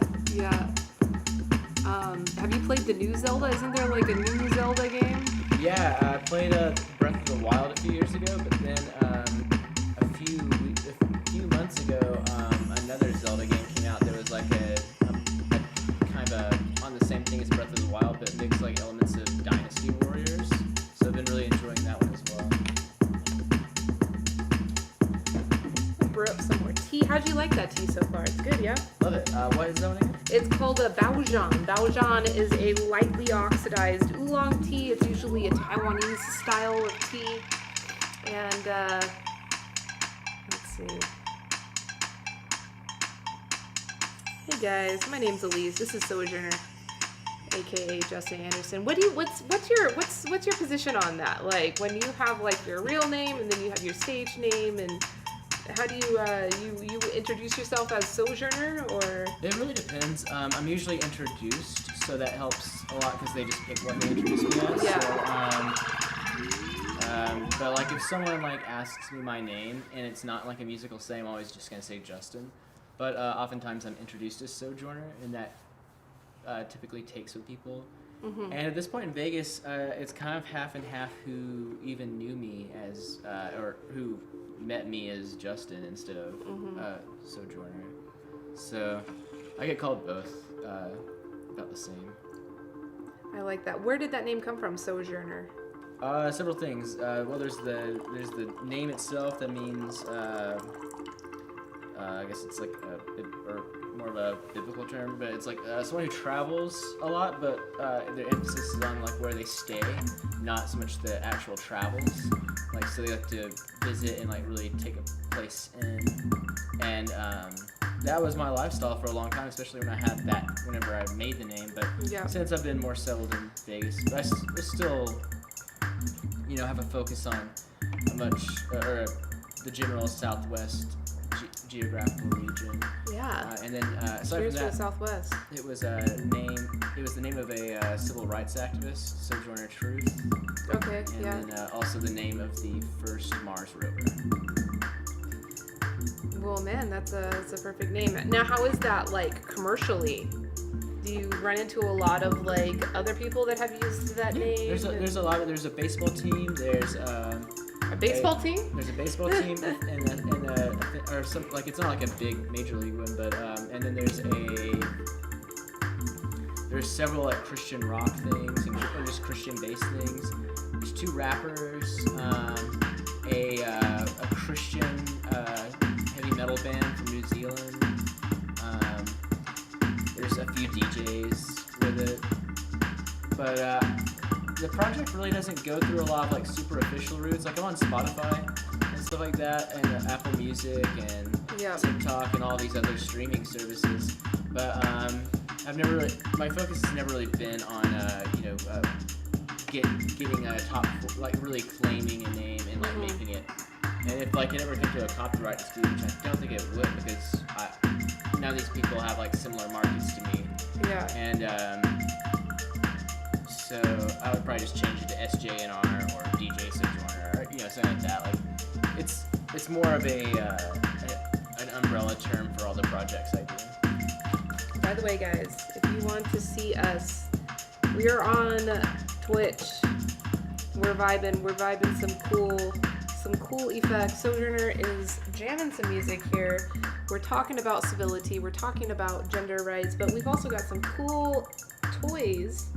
Have you played the new Zelda? Isn't there like a new Zelda game? Yeah, I played Breath of the Wild a few years ago, but then a few months ago, another Zelda game came out that was like a kind of on the same thing as Breath of the Wild, but mixed like elements of Dynasty Warriors. So I've been really enjoying that one as well. Brew up some more tea. How'd you like that tea so far? It's good, yeah? Love it. What is that one again? It's called a baojian. Baojian is a lightly oxidized oolong tea. It's usually a Taiwanese style of tea. And, let's see. Hey guys, my name's Elise. This is Sojourner, aka Justin Anderson. What's your position on that? Like when you have like your real name and then you have your stage name, and how do you introduce yourself as Sojourner, or? It really depends. I'm usually introduced, so that helps a lot because they just pick what they introduce me as. Yeah. So, but like if someone like asks me my name and it's not like a musical say, I'm always just gonna say Justin. But oftentimes I'm introduced as Sojourner, and that typically takes with people. Mm-hmm. And at this point in Vegas, it's kind of half and half who even knew me as, or who met me as Justin instead of Sojourner. So I get called both about the same. I like that. Where did that name come from, Sojourner? Several things. Well, there's the name itself that means. I guess it's like or more of a biblical term, but it's like someone who travels a lot, but their emphasis is on like where they stay, not so much the actual travels. Like so they like to visit and like really take a place in, and that was my lifestyle for a long time, especially when I had that whenever I made the name. But since I've been more settled in Vegas, but I still, have a focus on the general Southwest geographical region. Yeah. And then aside from that, the Southwest. It was the name of a civil rights activist, Sojourner Truth. Okay. And then also the name of the first Mars rover. Well, man, that's a perfect name. Now, how is that like commercially? do you run into a lot of like other people that have used that name? There's a lot of there's a baseball team. There's a baseball team. There's a baseball team and or some like it's not like a big major league one, but and then there's several like Christian rock things and just Christian based things. There's 2 rappers, a Christian heavy metal band from New Zealand. There's a few DJs with it, but the project really doesn't go through a lot of like super official routes. Like I'm on Spotify and stuff like that, and Apple Music and TikTok and all these other streaming services. But my focus has never really been on getting a top, like really claiming a name and like making it. And if like it ever came to a copyright dispute, which I don't think it would, because none of these people have like similar markets to me. Yeah. And so I would probably just change it to SJNR or DJ Sojourner or something like that. Like it's more of an umbrella term for all the projects I do. By the way, guys, if you want to see us, we are on Twitch. We're vibing some cool effects. Sojourner is jamming some music here. We're talking about civility, we're talking about gender rights, but we've also got some cool toys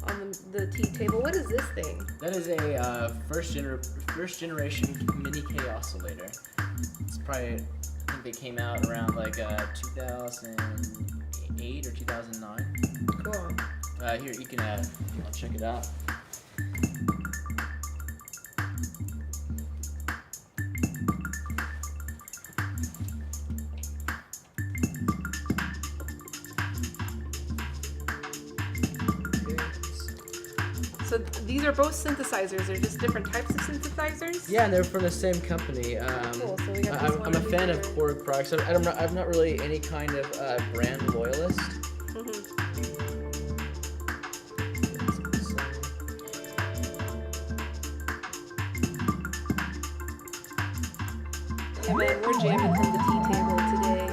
on the tea table. What is this thing? That is a first generation mini K oscillator. It's probably, I think they came out around like 2008 or 2009. Cool. Here, you can I'll check it out. So these are both synthesizers. They're just different types of synthesizers? Yeah, and they're from the same company. Cool. So we got this one I'm a fan of here. Korg products. I'm not really any kind of brand loyalist. Yeah, man, we're jamming from the tea table today.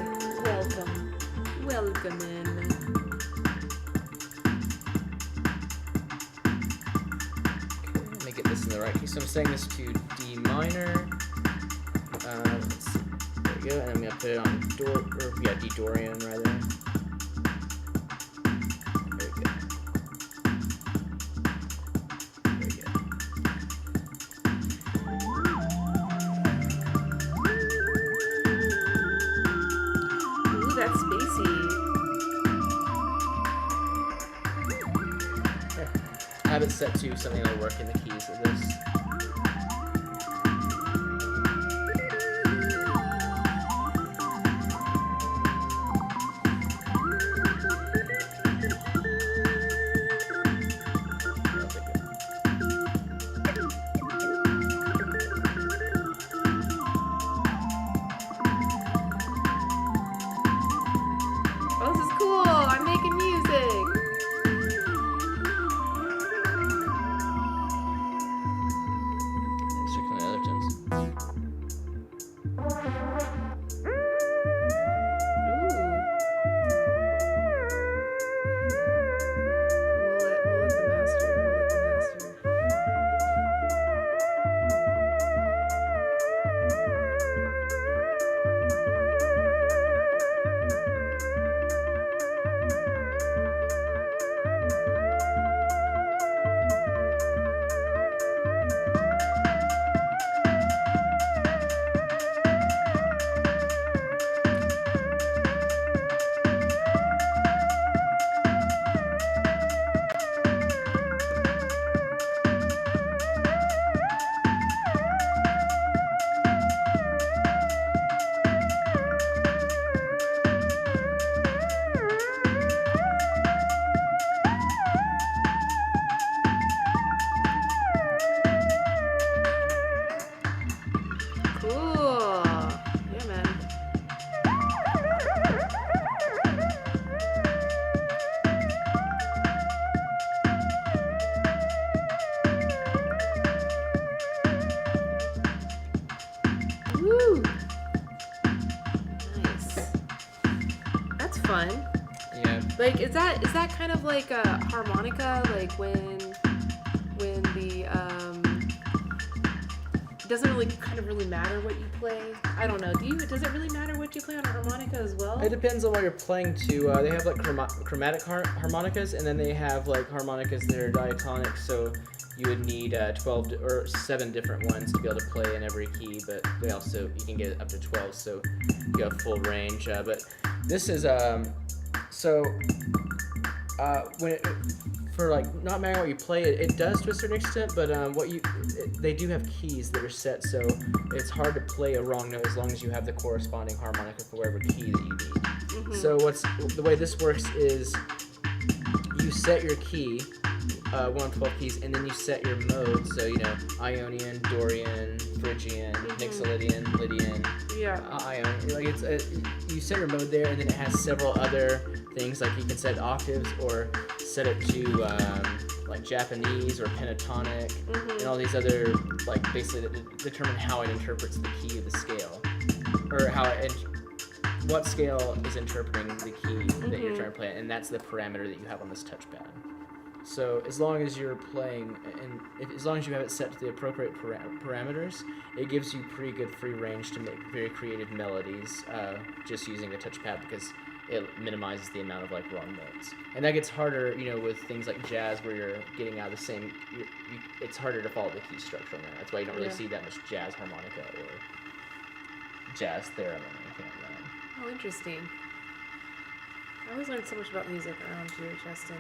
Welcome in. Let me get this in the right key. So I'm saying this to D minor. Let's see. There we go. And I'm gonna put it on D Dorian rather. There we go. There we go. Ooh, that's spacey. I have it set to something that'll work in the keys of this. Oh, this is cool. I'm making music. Let's check on the other tunes. Ooh. We'll let the master. Cool. Yeah, man. Woo. Nice. That's fun. Yeah. Like, is that kind of like a harmonica? Like when the it doesn't really kind of really matter what you play. I don't know. Does it really matter what you play on a harmonica as well? It depends on what you're playing to. They have like chromatic harmonicas, and then they have like harmonicas that are diatonic. So you would need 12 or 7 different ones to be able to play in every key. But they also you can get up to 12, so you have full range. But this is for like not mattering what you play, it does to a certain extent, but they do have keys that are set, so it's hard to play a wrong note as long as you have the corresponding harmonica for whatever key that you need. Mm-hmm. So the way this works is you set your key, 1 of 12 keys, and then you set your mode. So Ionian, Dorian, Phrygian, Mixolydian, Lydian, Ionian. Like you set your mode there, and then it has several other things like you can set octaves or set it to like Japanese or pentatonic and all these other like basically determine how it interprets the key of the scale or what scale is interpreting the key that you're trying to play, and that's the parameter that you have on this touchpad. So as long as you're playing as long as you have it set to the appropriate parameters, it gives you pretty good free range to make very creative melodies just using the touchpad because it minimizes the amount of like wrong notes. And that gets harder, with things like jazz where you're getting out of the same. It's harder to follow the key structure on that. That's why you don't really see that much jazz harmonica or jazz theorem or anything like that. Oh, interesting. I always learn so much about music around here, Justin.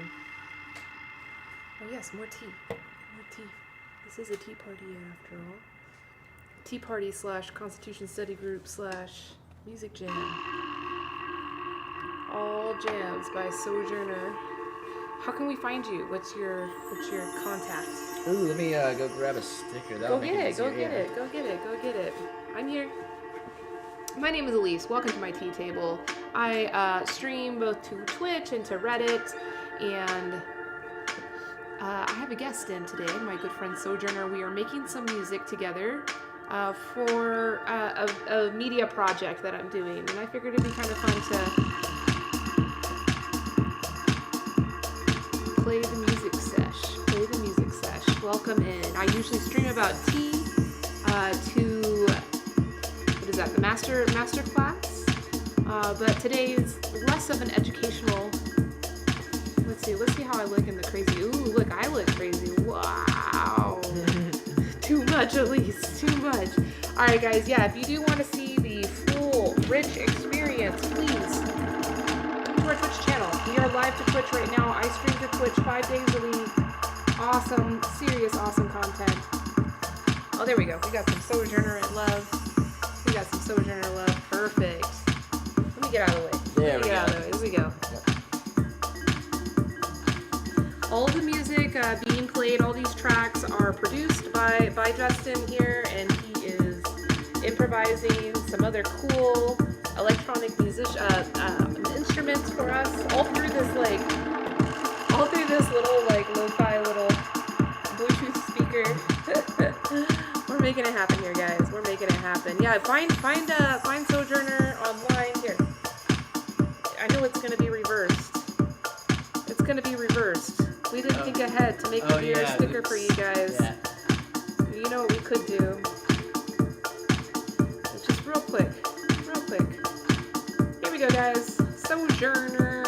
Oh yes, more tea. More tea. This is a tea party after all. Tea party / Constitution Study Group / Music Jam. All jams by Sojourner. How can we find you? What's your contact? Ooh, let me go grab a sticker. That'll make it easier. Go get it. I'm here. My name is Elise. Welcome to my tea table. I stream both to Twitch and to Reddit, and I have a guest in today, my good friend Sojourner. We are making some music together for a media project that I'm doing, and I figured it'd be kind of fun to play the music sesh. Welcome in. I usually stream about tea to what is that? The master class. But today is less of an educational. Let's see how I look in the crazy. Ooh, look, I look crazy. Wow. Too much, at least. Too much. All right, guys. Yeah, if you do want to see the full, rich experience, please come to our Twitch channel. We are live to Twitch right now. I stream to Twitch 5 days a week. Awesome, serious, awesome content. Oh, there we go. We got some Sojourner in love. Perfect. Let me get out of the way. There we go. Here we go. All the music being played, all these tracks are produced by Justin here, and he is improvising some other cool electronic instruments for us all through this little like lo-fi little Bluetooth speaker. We're making it happen here, guys. We're making it happen. Yeah, find Sojourner online here. I know it's gonna be reversed. We didn't think ahead to make a weird sticker for you guys. Yeah. You know what we could do? Just real quick. Here we go, guys. Sojourner.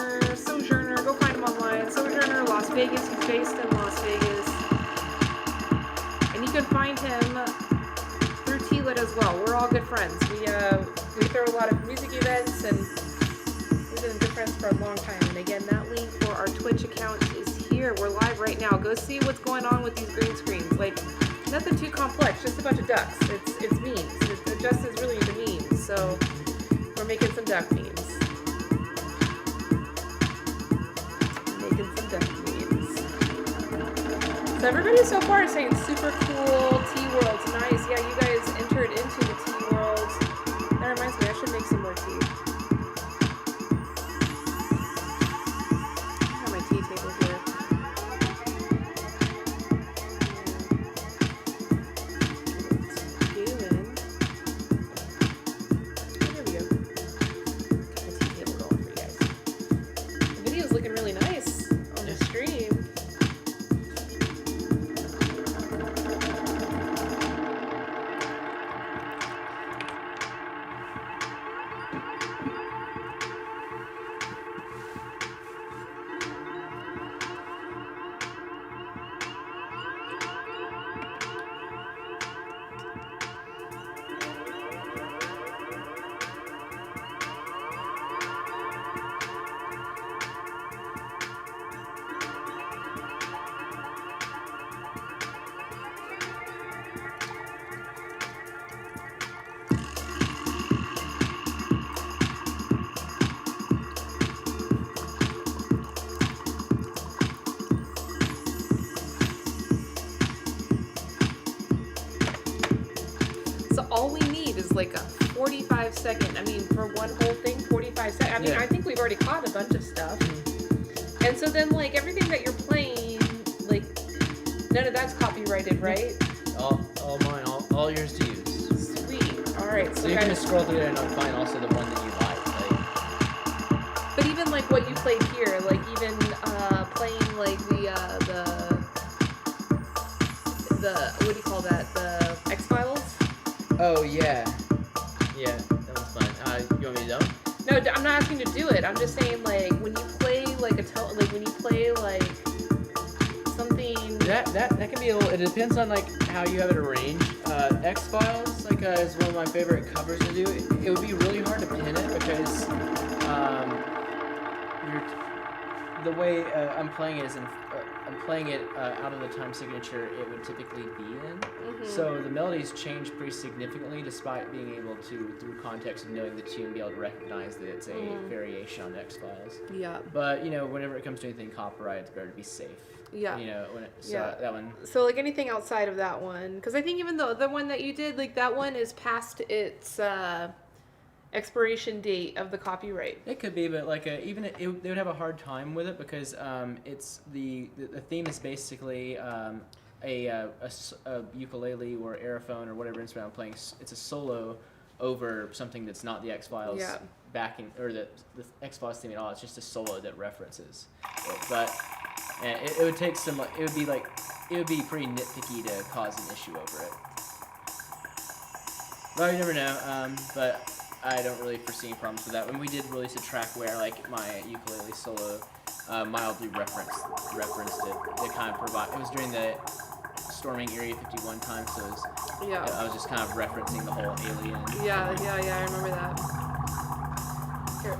Go find him online. Sojourner, Las Vegas. He's based in Las Vegas. And you can find him through T-Lit as well. We're all good friends. We throw a lot of music events, and we've been good friends for a long time. And again, that link for our Twitch account is here. We're live right now. Go see what's going on with these green screens. Like, nothing too complex, just a bunch of ducks. It's memes. It just is really the memes. So we're making some duck memes. So everybody so far is saying super cool, tea world's nice. Yeah, you guys entered into the tea world. That reminds me, I should make some more tea. I have my tea table here. There we go. Got my tea table going for you guys. The video's looking is like a 45-second. I mean, for one whole thing, 45 seconds. I mean, Yeah. I think we've already caught a bunch of stuff. And so then, like, everything that you're playing, like, none of that's copyrighted, right? All mine, all yours to use. Sweet. All right. So you can just scroll through there and find also the one that you like. But even like what you played here, like even playing like the what do you call that? The X-Files? Oh yeah, that was fun. You want me to know? No, I'm not asking you to do it. I'm just saying like when you play like when you play like something. That can be a little. It depends on like how you have it arranged. X-Files is one of my favorite covers to do. It would be really hard to pin it because the way I'm playing it is I'm playing it out of the time signature it would typically be in. Mm-hmm. So the melodies change pretty significantly despite being able to, through context of knowing the tune, be able to recognize that it's a variation on X-Files. Yeah. But, whenever it comes to anything copyright, it's better to be safe. Yeah. That one. So like anything outside of that one, because I think even though the one that you did, like that one is past its expiration date of the copyright. It could be, but they would have a hard time with it because it's the theme is basically a ukulele or aerophone or whatever instrument I'm playing. It's a solo over something that's not the X-Files backing or the X-Files theme at all. It's just a solo that references it. But it would take some. It would be pretty nitpicky to cause an issue over it. Well, you never know. But I don't really foresee any problems with that. When we did release a track where like my ukulele solo mildly referenced it, they kind of provide. It was during the storming Area 51 time, so it was, I was just kind of referencing the whole alien. Yeah, I remember that. Here,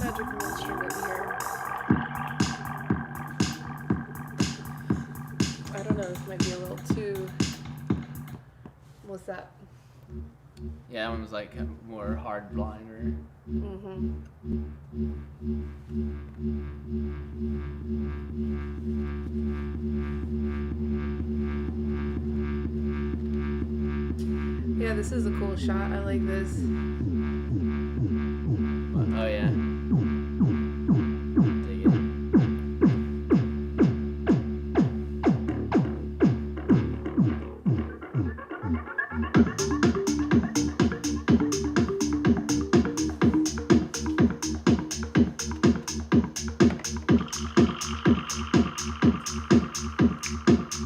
magical instrument here. I don't know. This might be a little too. What's that? Yeah, that one was like more hard blinder. Yeah, this is a cool shot. I like this. Oh yeah. Dig it.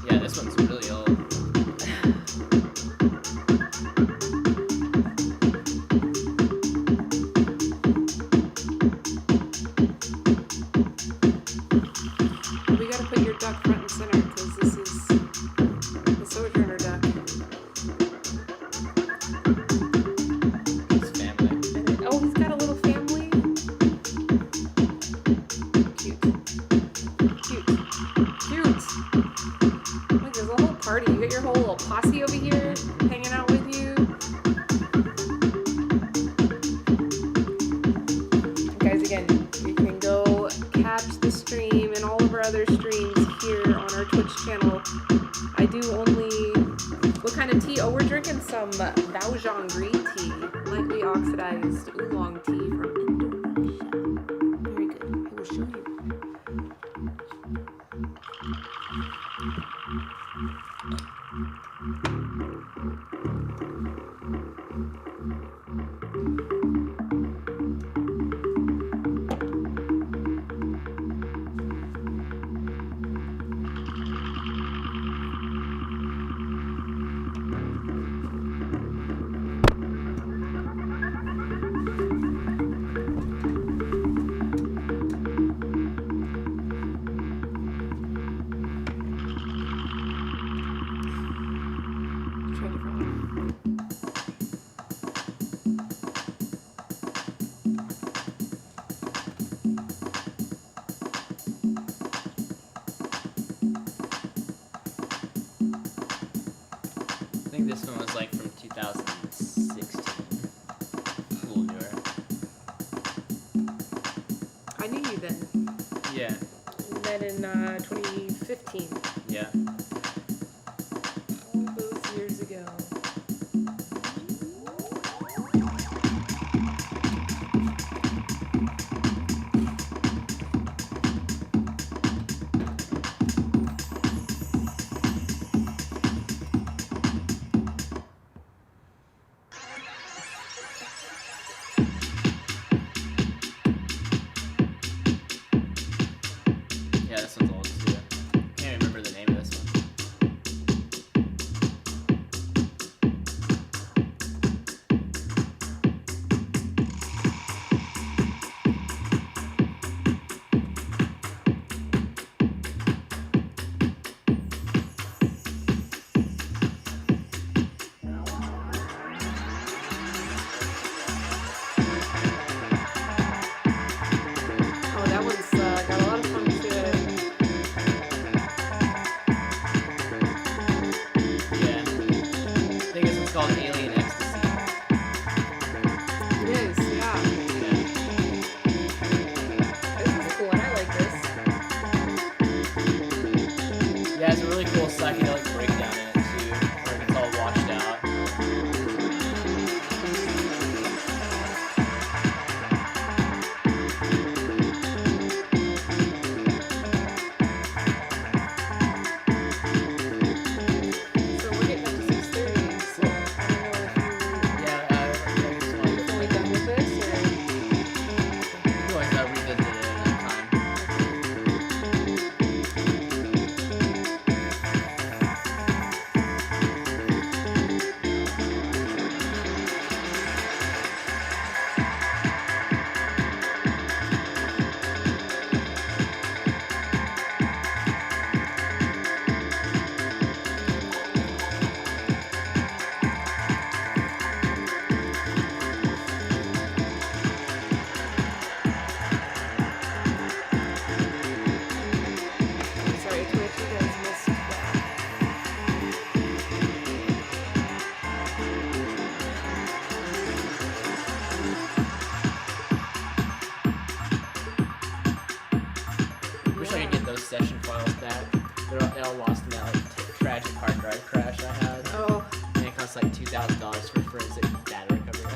Yeah, this one's really old. We gotta put your duck front and center because this is the Sojourner duck. It's family. Oh, he's got a little family. Cute. Look, there's a whole party. You got your whole little posse over here hanging out with you. Guys, again, you can go catch the stream and all of our other streams here on our Twitch channel. I do only... What kind of tea? Oh, we're drinking some Baojang green tea. Lightly oxidized oolong tea from Indonesia. Very good. I will show you. Try a different one. I think this one was like from 2016. A little newer. I knew you then. Yeah. We met in 2015. Yeah. All those years ago.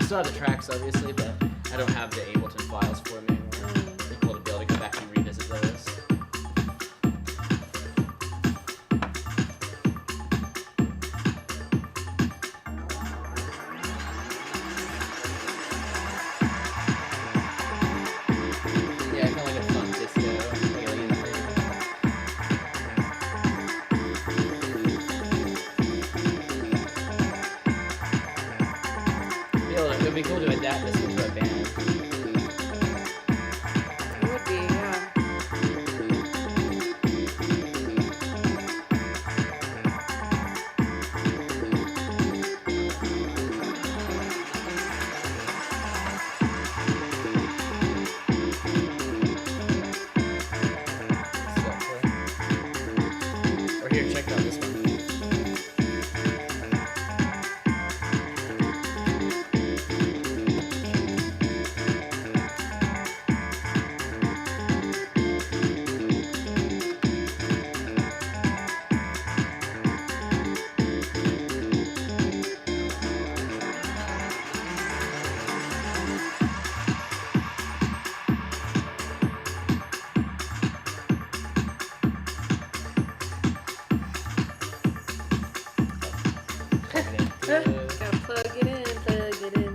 still have the tracks, obviously, but I don't have the Ableton files for them anymore. It'd be cool to be able to go back and revisit those. Yeah, kind of like a fun disco alien thing. It would be cool to adapt this into a band. It would be, yeah. Or here, check out this one. Gotta plug it in, plug it in.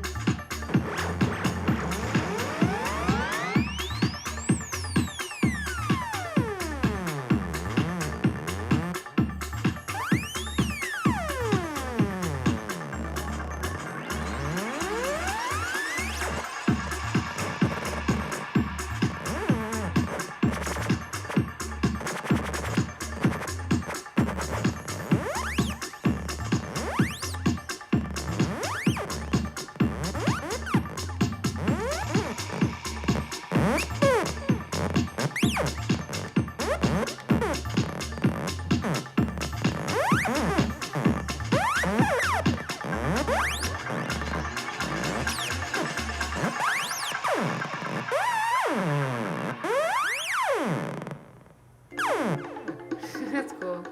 That's cool.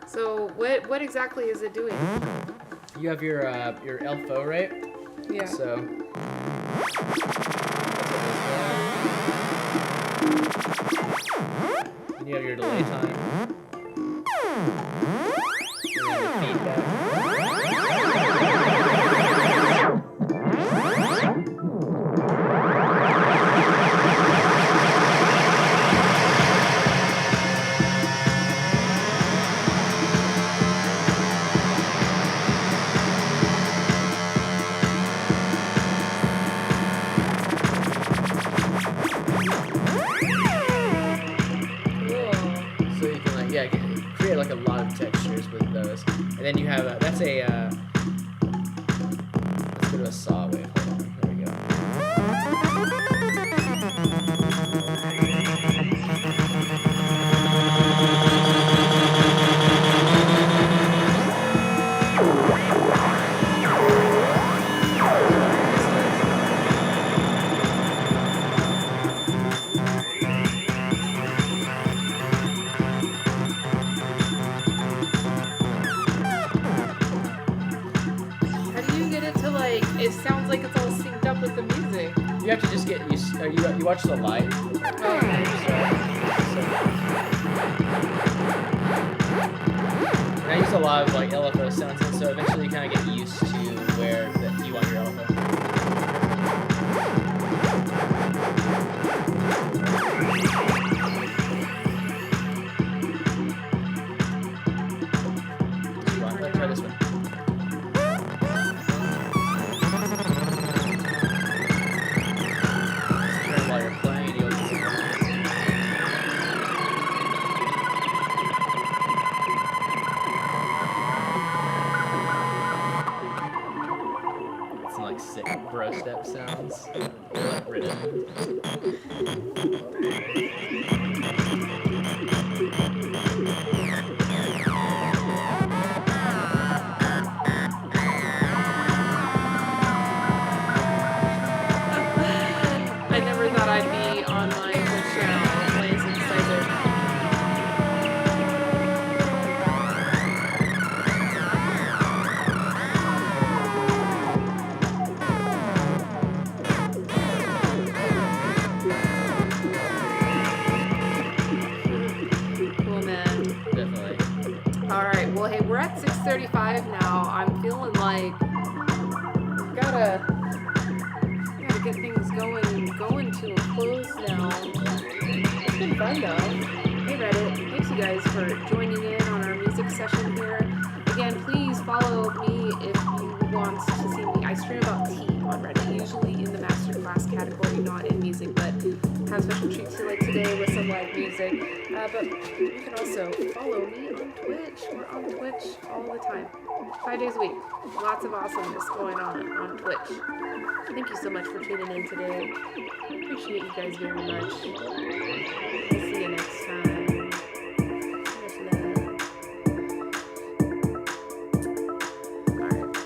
So what exactly is it doing? You have your LFO rate. Yeah. So. And you have your delay time. And then the feedback. So you can create like a lot of textures with those, and then you have let's go to a saw wave. Hold on, there we go. How do you get it to it sounds like it's all synced up with the music. You have to just get used. You watch the light. Okay. And I use a lot of LFO sounds, and so eventually you kind of get used to where you want your LFO. Let's try this one. Turn while you're playing, you'll see. Some sick bro step sounds. Rhythm. I never thought I'd be on my own channel playing synthesizer. 6:35 now. I'm feeling like gotta get things going to a close now. It's been fun though. Hey Reddit, thanks you guys for joining in on our music session here. Again, please follow me if you want to see me. I stream about tea on Reddit, usually in the masterclass category, not in music, but have special treats here like today with some live music. But you can also follow me on Twitch. We're on Twitch all the time, 5 days a week. Lots of awesomeness going on Twitch. Thank you so much for tuning in today. Appreciate you guys very much. See you next time. Much love. Alright.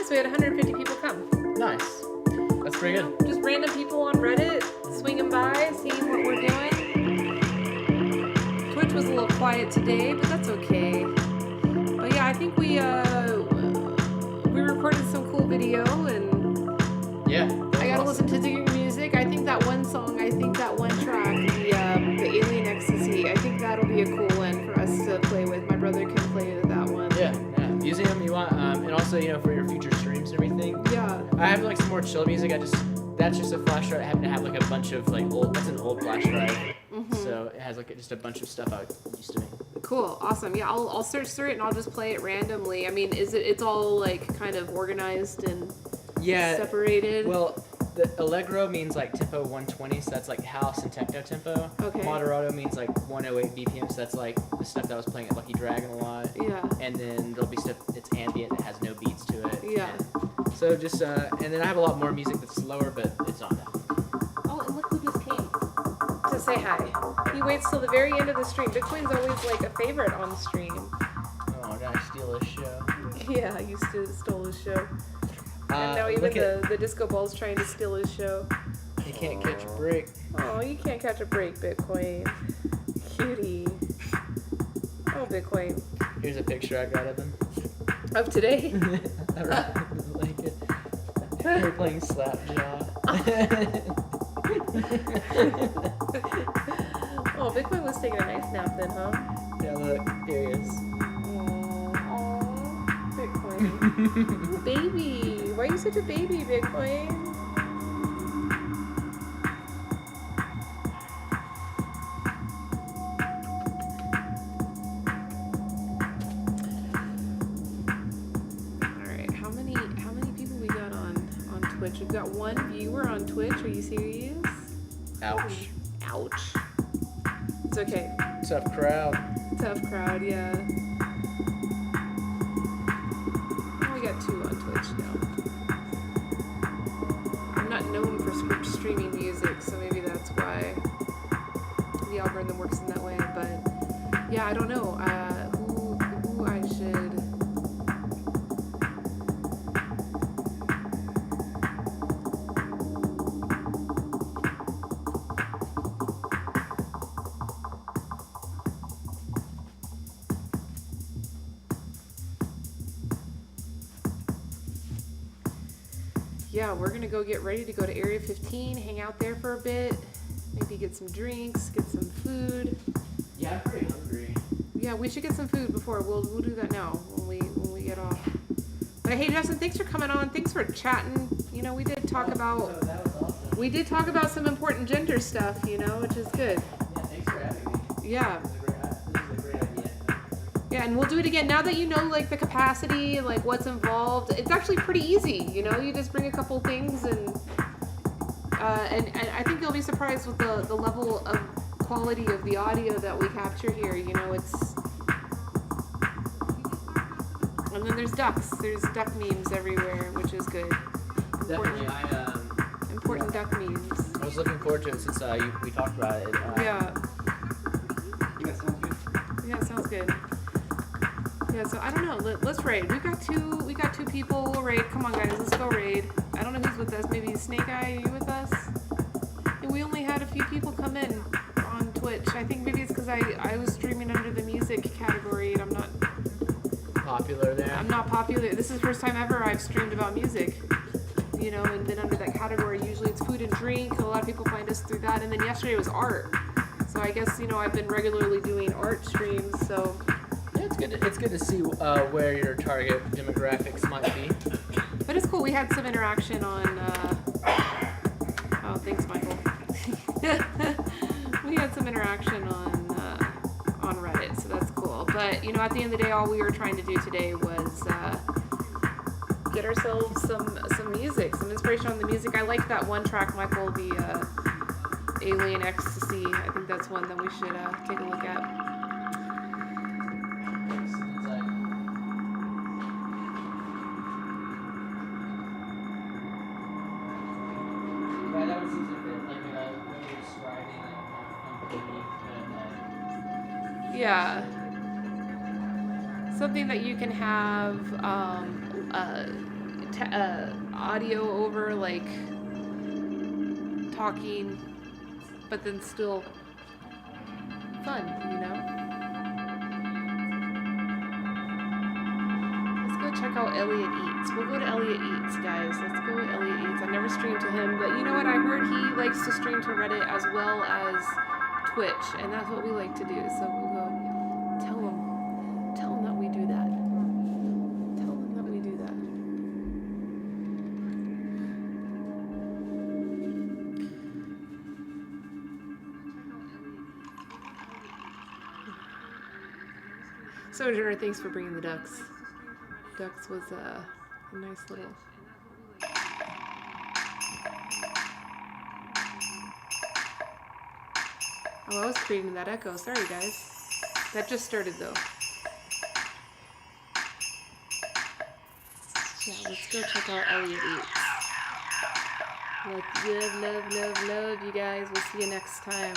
So we had 150 people come. Nice. That's pretty good. Just random people on Reddit swinging by, seeing what we're doing. Twitch was a little quiet today, but that's okay. But yeah, I think we recorded some cool video, and Yeah. I gotta listen to your music. I think that one song, that one track, the Alien Ecstasy, I think that'll be a cool one for us to play with. My brother can play with that one. Yeah. Using them you want, and also for your future streams and everything. Yeah. I have like some more chill music. That's just a flash drive. I happen to have like a bunch of like old. That's an old flash drive. Mm-hmm. So it has like just a bunch of stuff I used to make. Cool, awesome. Yeah, I'll search through it and I'll just play it randomly. I mean, it's all like kind of organized and separated? Well, the Allegro means like tempo 120, so that's like house and techno tempo. Okay. Moderato means like 108 BPM, so that's like the stuff that I was playing at Lucky Dragon a lot. Yeah. And then there'll be stuff that's ambient that has no beats to it. Yeah. And so just and then I have a lot more music that's slower, but it's not that. Oh, and look who just came to say hi. He waits till the very end of the stream. Bitcoin's always like a favorite on the stream. Oh, did I steal his show? Yeah, I used to stole his show. And now even the disco ball's trying to steal his show. You can't catch a break. Oh, you can't catch a break, Bitcoin. Cutie. Oh, Bitcoin. Here's a picture I got of him. Of today? I wrapped it in a blanket. We're playing Slapjaw. Oh, Bitcoin was taking a nice nap then, huh? Yeah, look. Here he is. Bitcoin. Baby. Why are you such a baby, Bitcoin? Alright, how many people we got on Twitch? We've got one viewer on Twitch. Are you serious? Ouch. Ouch. It's okay. Tough crowd. Tough crowd, yeah. We got 2 on Twitch now. I'm not known for streaming music, so maybe that's why the algorithm works in that way. But yeah, I don't know who I should. Yeah, we're gonna go get ready to go to Area 15, hang out there for a bit, maybe get some drinks, get some food. Yeah, I'm pretty hungry. Yeah, we should get some food before. We'll do that now when we get off. But hey, Justin, thanks for coming on. Thanks for chatting. You know, we did talk about that was awesome. we did talk about some important gender stuff. You know, which is good. Yeah, thanks for having me. Yeah. This is a great idea. Yeah, and we'll do it again. Now that you know, like, the capacity, like, what's involved, it's actually pretty easy, you know? You just bring a couple things, and I think you'll be surprised with the level of quality of the audio that we capture here, you know? It's... And then there's ducks. There's duck memes everywhere, which is good. Definitely, Important duck memes. I was looking forward to it since we talked about it. Yeah. Yeah, sounds good. Yeah, sounds good. Yeah, so I don't know. Let's raid. We got two people. We'll raid. Come on, guys. Let's go raid. I don't know who's with us. Maybe Snake Eye. Are you with us? And we only had a few people come in on Twitch. I think maybe it's because I was streaming under the music category and I'm not Popular there. I'm not popular. This is the first time ever I've streamed about music. You know, and then under that category, usually it's food and drink. A lot of people find us through that. And then yesterday was art. So I guess, you know, I've been regularly doing art streams. So Yeah, It's good to see where your target demographics might be. But it's cool. We had some interaction on. Oh, thanks, Michael. We had some interaction on Reddit, so that's cool. But you know, at the end of the day, all we were trying to do today was get ourselves some music, some inspiration on the music. I like that one track, Michael, the Alien Ecstasy. I think that's one that we should take a look at. Yeah, that one seems a bit like when you're describing it on Yeah. Something that you can have audio over, like talking, but then still fun, you know? Let's go check out Elliot Eats. We'll go to Elliot Eats, guys. Let's go with Elliot Eats. I've never streamed to him, but you know what? I heard he likes to stream to Reddit as well as Twitch, and that's what we like to do. So we'll go tell him that we do that. Tell him that we do that. Sojourner, thanks for bringing the ducks. Ducks was a nice little. Oh, I was creating that echo. Sorry, guys. That just started, though. Yeah, let's go check out Elliot Eats. Love, love, love, love, you guys. We'll see you next time.